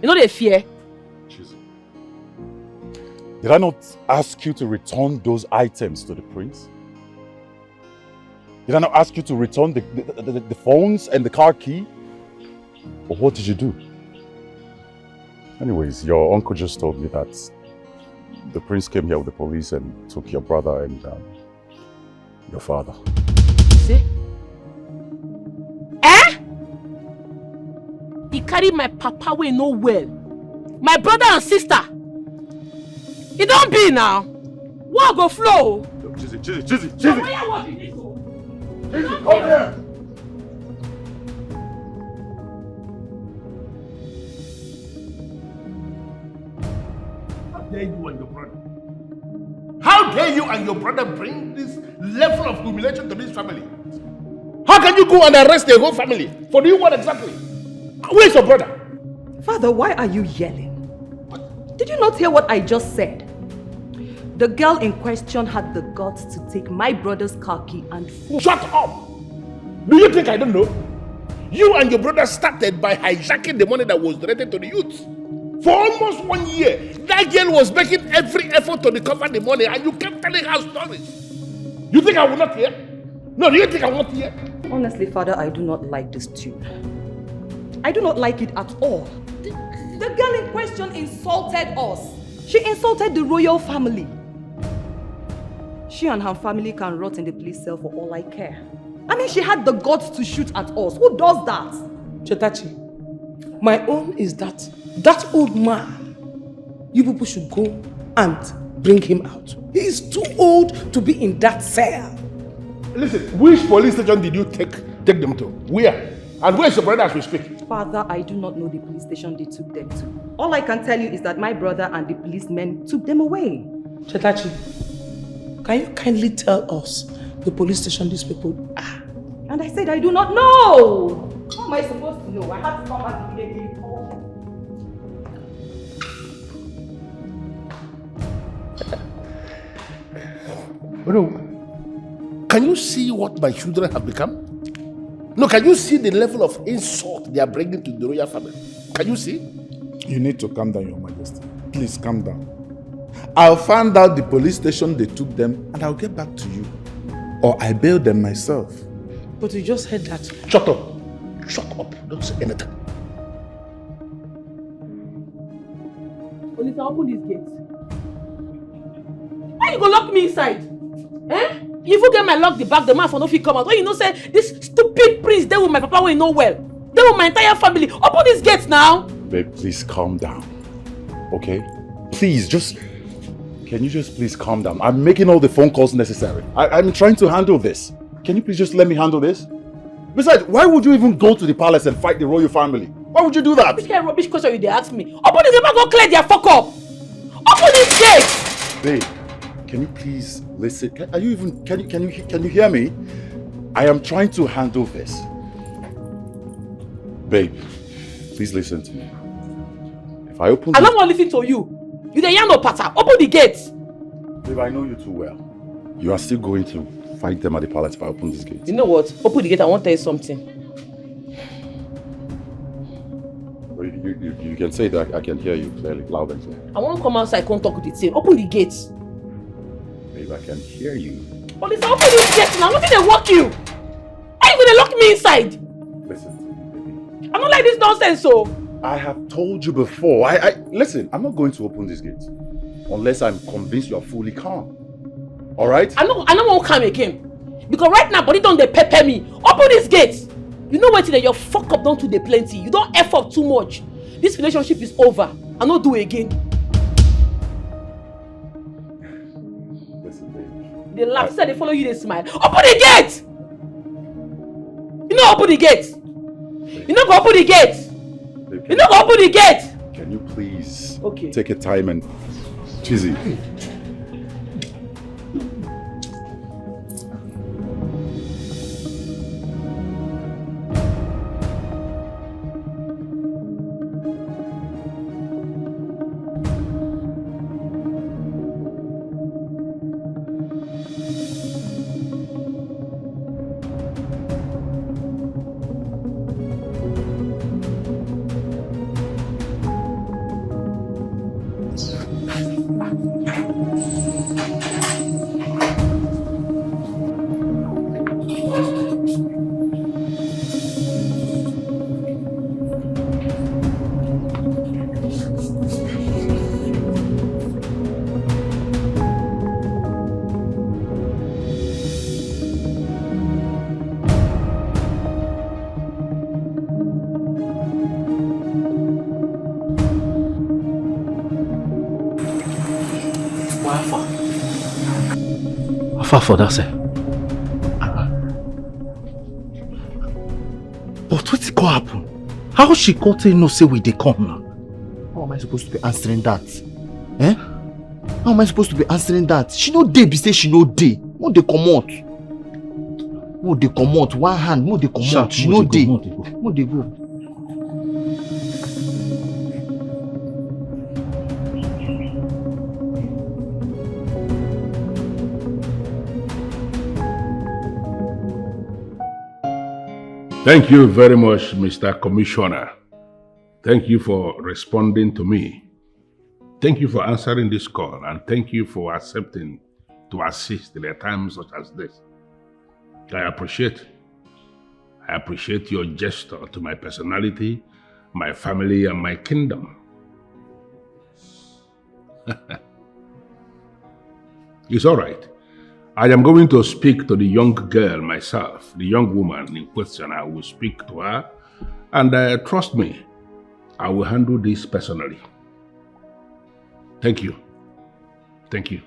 You know they fear. Did I not ask you to return those items to the prince? Did I not ask you to return the phones and the car key? Or what did you do? Anyways, your uncle just told me that the prince came here with the police and took your brother and your father. See? Eh? He carried my papa away no well. My brother and sister. It don't be now. What go flow? Chizzy. Come here. How dare you and your brother? How dare you and your brother bring this level of humiliation to this family? How can you go and arrest the whole family? For doing what exactly? Where's your brother? Father, why are you yelling? Did you not hear what I just said? The girl in question had the guts to take my brother's car key and phone. Shut up! Do you think I don't know? You and your brother started by hijacking the money that was donated to the youth. For almost 1 year, that girl was making every effort to recover the money and you kept telling her stories. You think I will not hear? No, do you think I will not hear? Honestly, Father, I do not like this tune. I do not like it at all. The girl in question insulted us. She insulted the royal family. She and her family can rot in the police cell for all I care. I mean, she had the guts to shoot at us. Who does that? Chetachi, my own is that old man, you people should go and bring him out. He is too old to be in that cell. Listen, which police station did you take them to? Where? And where's your brother as we speak? Father, I do not know the police station they took them to. All I can tell you is that my brother and the policemen took them away. Chetachi, can you kindly tell us the police station these people are? And I said I do not know. How am I supposed to know? I had to come back immediately. No. Can you see what my children have become? No, can you see the level of insult they are bringing to the royal family? Can you see? You need to calm down, Your Majesty. Please calm down. I'll find out the police station they took them and I'll get back to you. Or I bail them myself. But you just heard that. Shut up. Shut up. Don't say anything. Olita, open this gate. Why you go lock me inside? Eh? You even get my lock the back, the man for no fit come out. When you know say this stupid prince they with my papa will know well. They with my entire family. Open this gate now. Babe, please calm down. Okay? Please, can you just please calm down? I'm making all the phone calls necessary. I'm trying to handle this. Can you please just let me handle this? Besides, why would you even go to the palace and fight the royal family? Why would you do that? Which kind of rubbish question you they ask me? Open this gate, go clear their fuck up. Open this gate. Babe, can you please listen? Can you hear me? I am trying to handle this. Babe, please listen to me. If I open I don't want to listen to you. You the young no patter. Open the gate. Babe, I know you too well. You are still going to fight them at the palace if I open this gate. You know what? Open the gate. I want to tell you something. You can say that I can hear you clearly, loud and clear. I want to come outside. Come talk with the team. Open the gate. Babe, I can hear you. Oh, listen, open this gate now. Nothing they walk you. Are you gonna lock me inside? Listen to me, baby. I don't like this nonsense, so. I have told you before. Listen, I'm not going to open this gate unless I'm convinced you are fully calm. All right? I don't want to come again. Because right now, body don't they pepper me. Open this gate. You know what? Your fuck up don't do the plenty. You don't F up too much. This relationship is over. I not do it again. Listen, baby. They laugh, they follow you, they smile. Open the gate! You know open the gate. You know go open the gate. You know go open the gate. Can you please take your time and Chizzy? For that, sir. But what's it gonna happen? How she got to know say we they come now? How am I supposed to be answering that? Eh? How am I supposed to be answering that? She no dey be say she no dey. No dey come out. No dey come out. One hand, no dey come out. She no dey. No dey go. Thank you very much, Mr. Commissioner. Thank you for responding to me. Thank you for answering this call, and thank you for accepting to assist in a time such as this. I appreciate your gesture to my personality, my family, and my kingdom. It's all right. I am going to speak to the young girl myself, the young woman in question. I will speak to her, and trust me, I will handle this personally. Thank you. Thank you.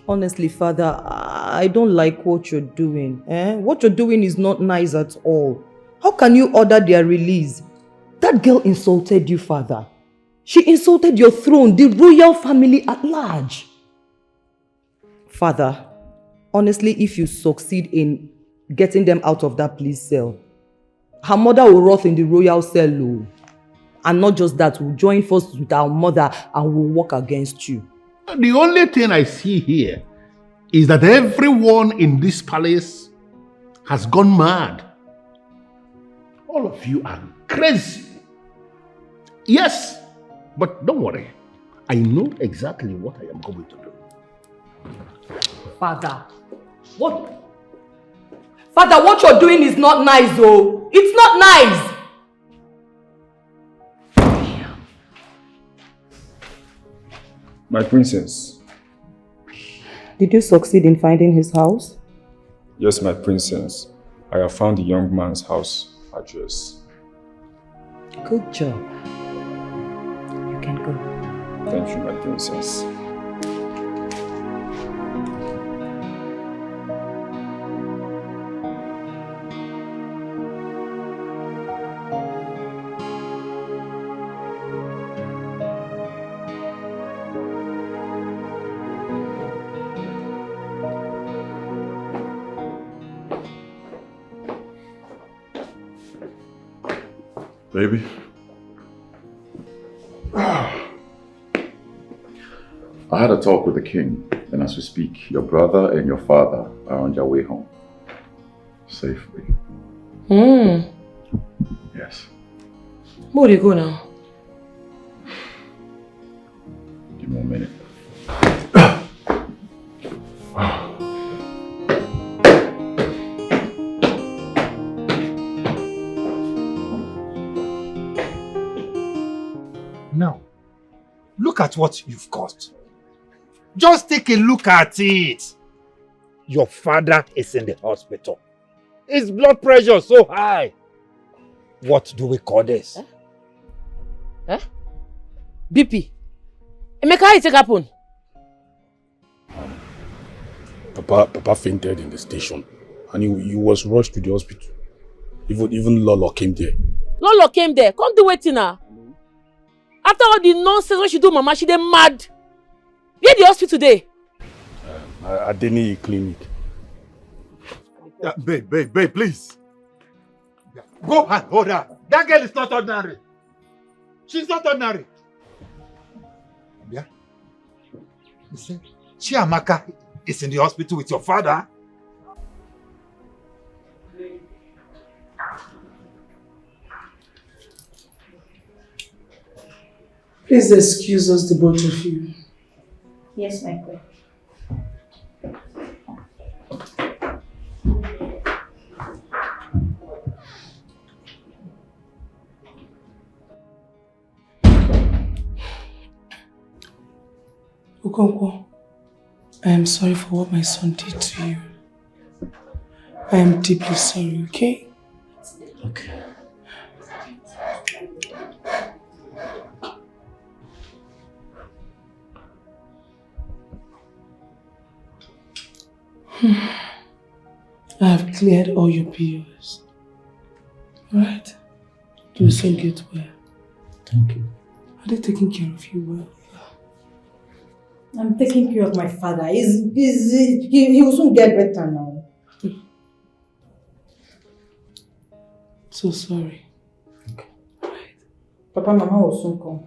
Honestly, Father, I don't like what you're doing. What you're doing is not nice at all. How can you order their release? That girl insulted you, Father. She insulted your throne, the royal family at large. Father, honestly, if you succeed in getting them out of that police cell, her mother will rot in the royal cell. And not just that, we'll join forces with our mother and we'll work against you. The only thing I see here is that everyone in this palace has gone mad. All of you are crazy. Yes, but don't worry. I know exactly what I am going to do. Father, what you're doing is not nice, though. It's not nice. My princess. Did you succeed in finding his house? Yes, my princess. I have found the young man's house address. Good job. You can go. Thank you, my princess. Baby. I had a talk with the king, and as we speak, your brother and your father are on their way home. Safely. Yes. Where do you go now? Give me a minute. Now, look at what you've got. Just take a look at it. Your father is in the hospital. His blood pressure is so high. What do we call this? BP. Emeka, how it happen? Papa fainted in the station and he was rushed to the hospital. Even Lolo came there. Lolo came there. Come do waiting now. After all the nonsense what she do, Mama, she dey mad. Where the hospital today? At Deni clinic. Yeah, babe, please. Go and hold her. That girl is not ordinary. She's not ordinary. Yeah. You see, Chiamaka is in the hospital with your father. Please excuse us, the both of you. Yes, my queen. Okonkwo, I am sorry for what my son did to you. I am deeply sorry, okay? Okay. I have cleared all your POs. Alright? Do so get well. Thank you. Are they taking care of you well? I'm taking care of my father. He will soon get better now. So sorry. Okay. Right. Papa, Mama will soon come.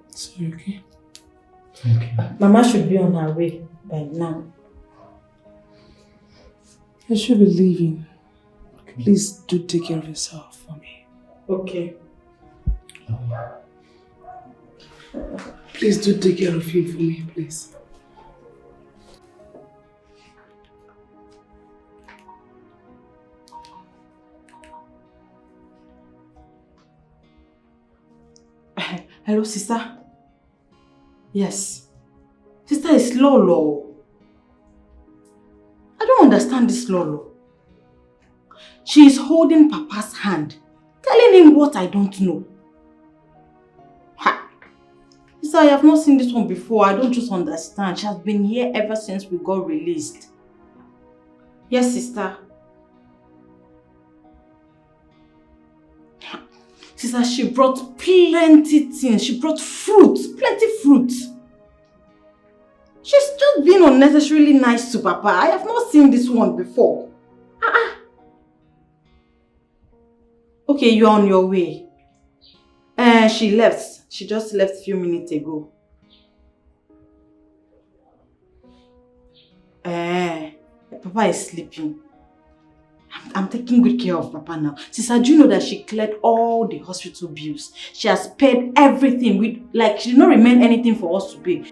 Sorry, okay? Thank you. Mama should be on her way by now. I should be leaving. Please do take care of yourself for me. Okay. Please do take care of him for me, please. Hello, sister? Yes. Sister, it's Lolo. I don't understand this Lolo. She is holding Papa's hand, telling him what I don't know. Ha! Sister, I have not seen this one before. I don't just understand. She has been here ever since we got released. Yes, sister. Sister, she brought plenty things. She brought fruit, plenty fruit. She's just being unnecessarily nice to Papa. I have not seen this one before. Okay, you're on your way. She left. She just left a few minutes ago. Papa is sleeping. I'm taking good care of Papa now. Sister, do you know that she cleared all the hospital bills? She has paid everything. She did not remain anything for us to pay.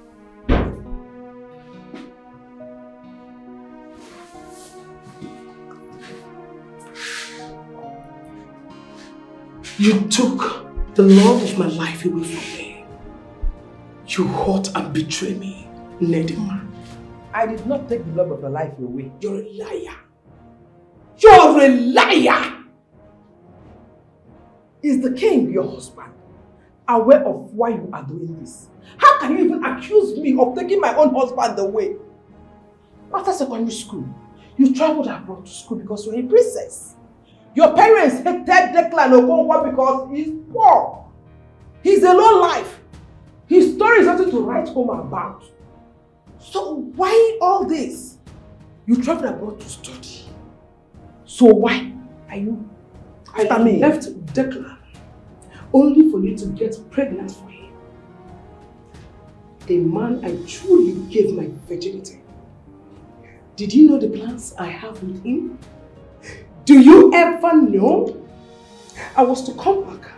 You took the love of my life away from me. You hurt and betrayed me, Nedima. I did not take the love of your life away. You're a liar. You're a liar! Is the king, your husband, aware of why you are doing this? How can you even accuse me of taking my own husband away? After secondary school, you traveled abroad to school because you're a princess. Your parents hated Declan Okonkwo because he's poor. He's a low life. His story is nothing to write home about. So why all this? You traveled abroad to study. So why? Are you? I left Declan only for you to get pregnant for him. A man I truly gave my virginity. Did you know the plans I have with him? Do you ever know? I was to come back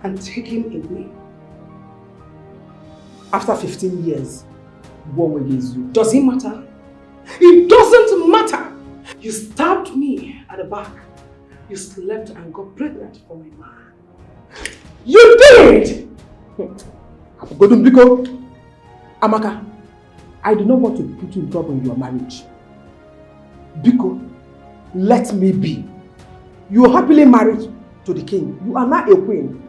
and take him away. After 15 years, what will he do? Does it matter? It doesn't matter! You stabbed me at the back. You slept and got pregnant for my man. You did! Godunbiko, Amaka, I do not want to put you in trouble in your marriage. Biko, let me be. You are happily married to the king. You are not a queen.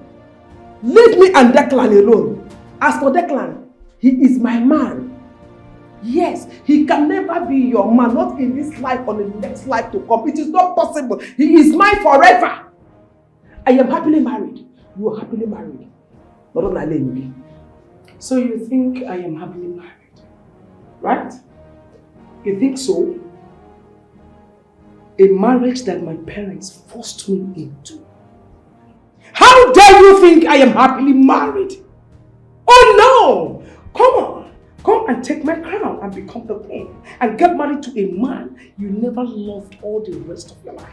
Leave me and Declan alone. As for Declan, he is my man. Yes, he can never be your man, not in this life or in the next life to come. It is not possible. He is mine forever. I am happily married. You are happily married. So you think I am happily married, right? You think so? A marriage that my parents forced me into. How dare you think I am happily married? Oh no! Come on! Come and take my crown and become the queen and get married to a man you never loved all the rest of your life.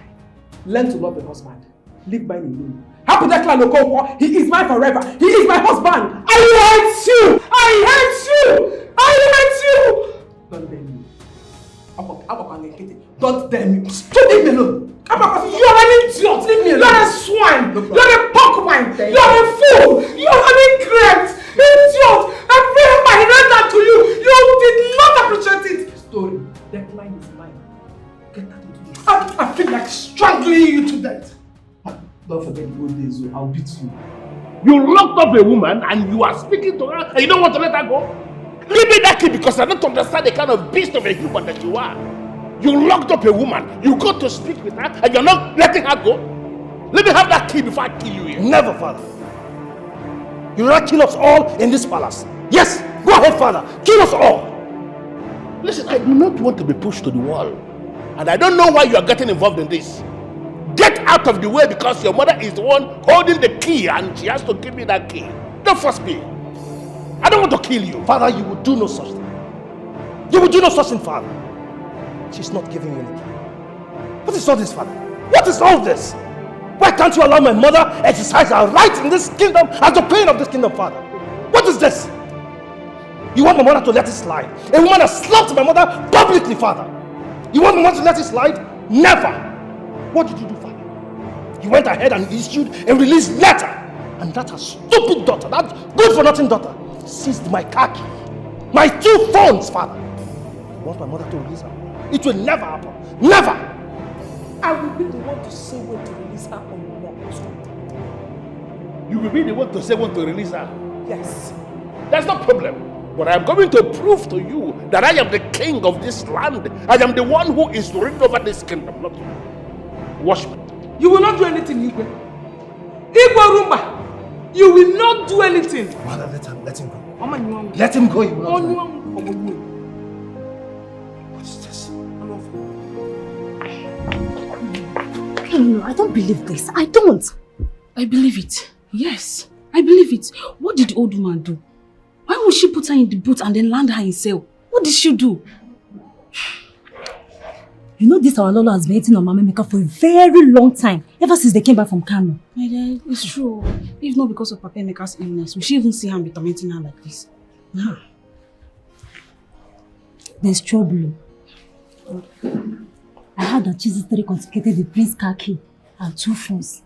Learn to love a husband. Leave mine alone. Happy Declan Okonkwo, he is mine forever. He is my husband. I hate you! I hate you! I hate you! Don't dare me. Don't dare me. Stop, leave me alone. You are an idiot. Leave me alone. You are a swine. You are a porcupine. You are a fool. You are an ingrate. Idiot. I read that to you. You did not appreciate it. Story. That line is mine. Get that into this. I feel like strangling you to death. Don't forget the old days. I'll beat you. You locked up a woman and you are speaking to her and you don't want to let her go? Leave me that key because I don't understand the kind of beast of a human that you are. You locked up a woman, you got to speak with her and you're not letting her go? Let me have that key before I kill you here. Never, Father. You will not kill us all in this palace. Yes, go ahead, Father. Kill us all. Listen, I do not want to be pushed to the wall. And I don't know why you are getting involved in this. Get out of the way because your mother is the one holding the key and she has to give me that key. Don't force me. I don't want to kill you. Father, you will do no such thing. You will do no such thing, Father. She's not giving you anything. What is all this, Father? What is all this? Why can't you allow my mother exercise her rights in this kingdom as the queen of this kingdom, Father? What is this? You want my mother to let it slide? A woman has slapped my mother publicly, Father. You want my mother to let it slide? Never. What did you do, Father? You went ahead and issued a release letter. And that her stupid daughter, that good-for-nothing daughter, seized my car key. My 2 phones, Father. You want my mother to release her? It will never happen. Never! I will be the one to say when to release her or not. You will be the one to say when to release her? Yes. That's no problem. But I am going to prove to you that I am the king of this land. I am the one who is ruling over this kingdom, not you. Watch me. You will not do anything, Igwe. Igwe Rumba, you will not do anything. Mother, let him go. Let him go. You will not do anything. What is this? No, I don't believe this. I don't. I believe it. Yes, I believe it. What did the old woman do? Why would she put her in the boat and then land her in sail? What did she do? You know this our Lolo has been eating on Mama Meka for a very long time, ever since they came back from Kano. My dear, it's true. If not because of Papa Emeka's illness, we should even see her be tormenting her like this. There's trouble. I heard that Chiziteri confiscated the prince's car key and 2 phones.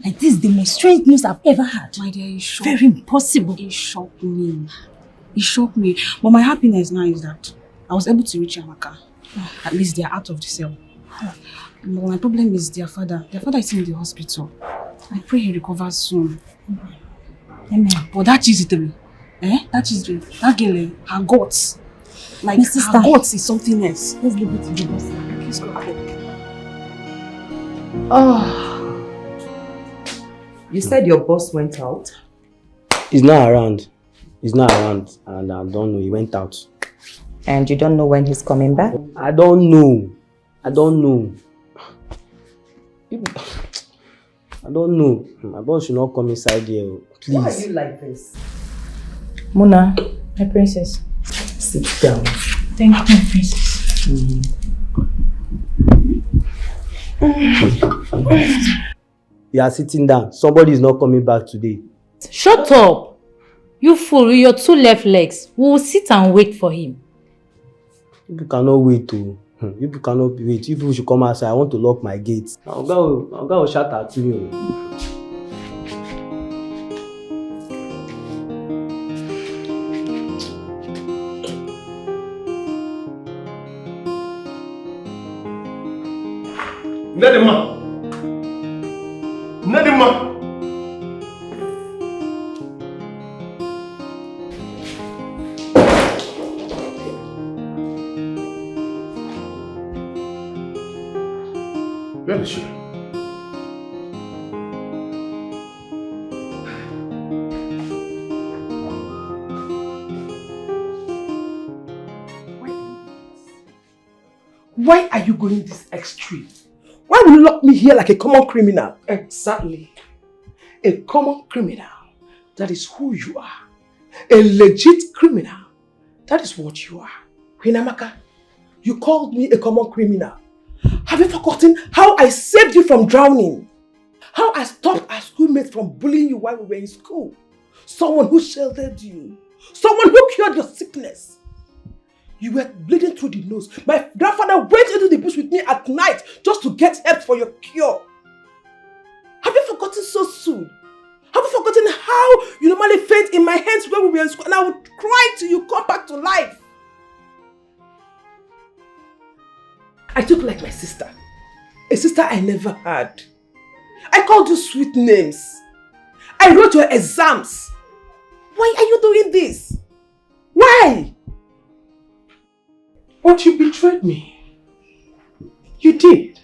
Like this is the most strange news I've ever had. My dear, it's shocked. Very impossible. It shocked me. It shocked me. But my happiness now is that I was able to reach Amaka. At least they are out of the cell. But my problem is their father. Their father is in the hospital. I pray he recovers soon. Amen. But that Chiziteri, that girl, her guts. Like, Sister, her guts is something else. Let's leave it to the boss. Please go ahead. Oh. You said your boss went out? He's not around. He's not around, and I don't know. He went out. And you don't know when he's coming back? I don't know. I don't know. My boss should not come inside here. Please. Why are you like this? Mona, my princess. Sit down. Thank you, my princess. You are sitting down. Somebody is not coming back today. Shut up! You fool with your 2 left legs. We will sit and wait for him. People cannot wait to. People cannot wait. People should come outside. I want to lock my gates. I'll go shout at me. Nedima! Nedima! Where is she? Why are you going this extreme? Why will you lock me here like a common criminal? Exactly. A common criminal. That is who you are. A legit criminal. That is what you are. Queen Amaka, you called me a common criminal. Have you forgotten how I saved you from drowning? How I stopped our schoolmates from bullying you while we were in school? Someone who sheltered you. Someone who cured your sickness. You were bleeding through the nose. My grandfather went into the bush with me at night just to get help for your cure. Have you forgotten so soon? Have you forgotten how you normally faint in my hands when we were in school and I would cry till you come back to life? I took like my sister. A sister I never had. I called you sweet names. I wrote your exams. Why are you doing this? Why? But you betrayed me. You did.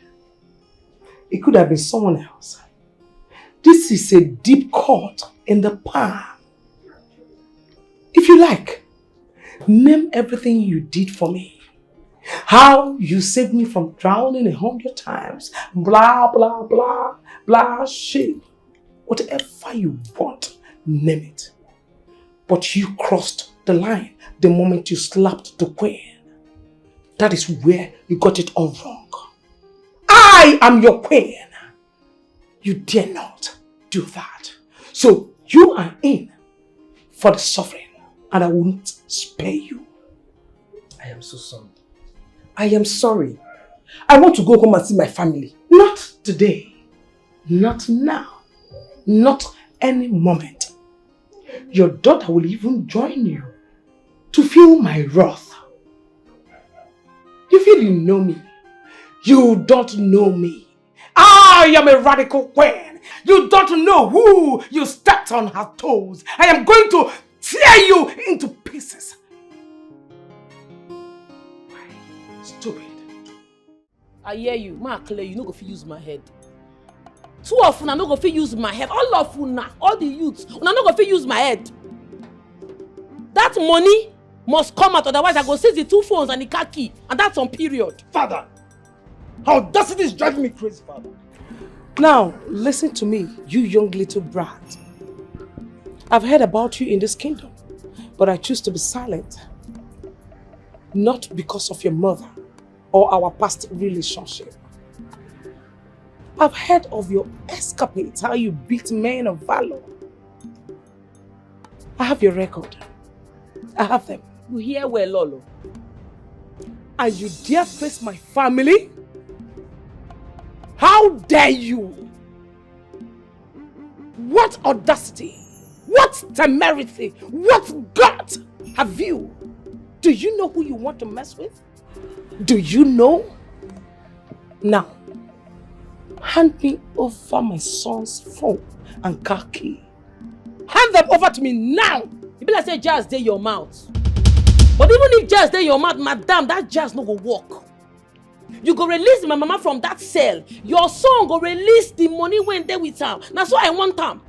It could have been someone else. This is a deep cut in the palm. If you like, name everything you did for me. How you saved me from drowning 100 times. Blah, blah, blah, blah, shit. Whatever you want, name it. But you crossed the line the moment you slapped the queen. That is where you got it all wrong. I am your queen. You dare not do that. So you are in for the suffering and I will not spare you. I am so sorry. I am sorry. I want to go home and see my family. Not today. Not now. Not any moment. Your daughter will even join you to feel my wrath. You feel you know me. You don't know me. I am a radical queen. You don't know who you stepped on her toes. I am going to tear you into pieces. Stupid. I hear you. Ma clear, you no go fit use my head. Two of una no go fit use my head. All of una, all the youths, una no go fit use my head. That money must come out, otherwise I go seize the 2 phones and the car key, and that's on period. Father, audacity is driving me crazy, Father. Now, listen to me, you young little brat. I've heard about you in this kingdom, but I choose to be silent. Not because of your mother or our past relationship. I've heard of your escapades, how you beat men of valor. I have your record. I have them. You hear well, Lolo. And you dare face my family? How dare you? What audacity? What temerity? What gut have you? Do you know who you want to mess with? Do you know? Now, hand me over my son's phone and car key. Hand them over to me now! You be like say jazz dey your mouth. But even if jazz dey your mouth, madam, that jazz no go work. You go release my mama from that cell. Your son go release the money when they with am. Na so I want am.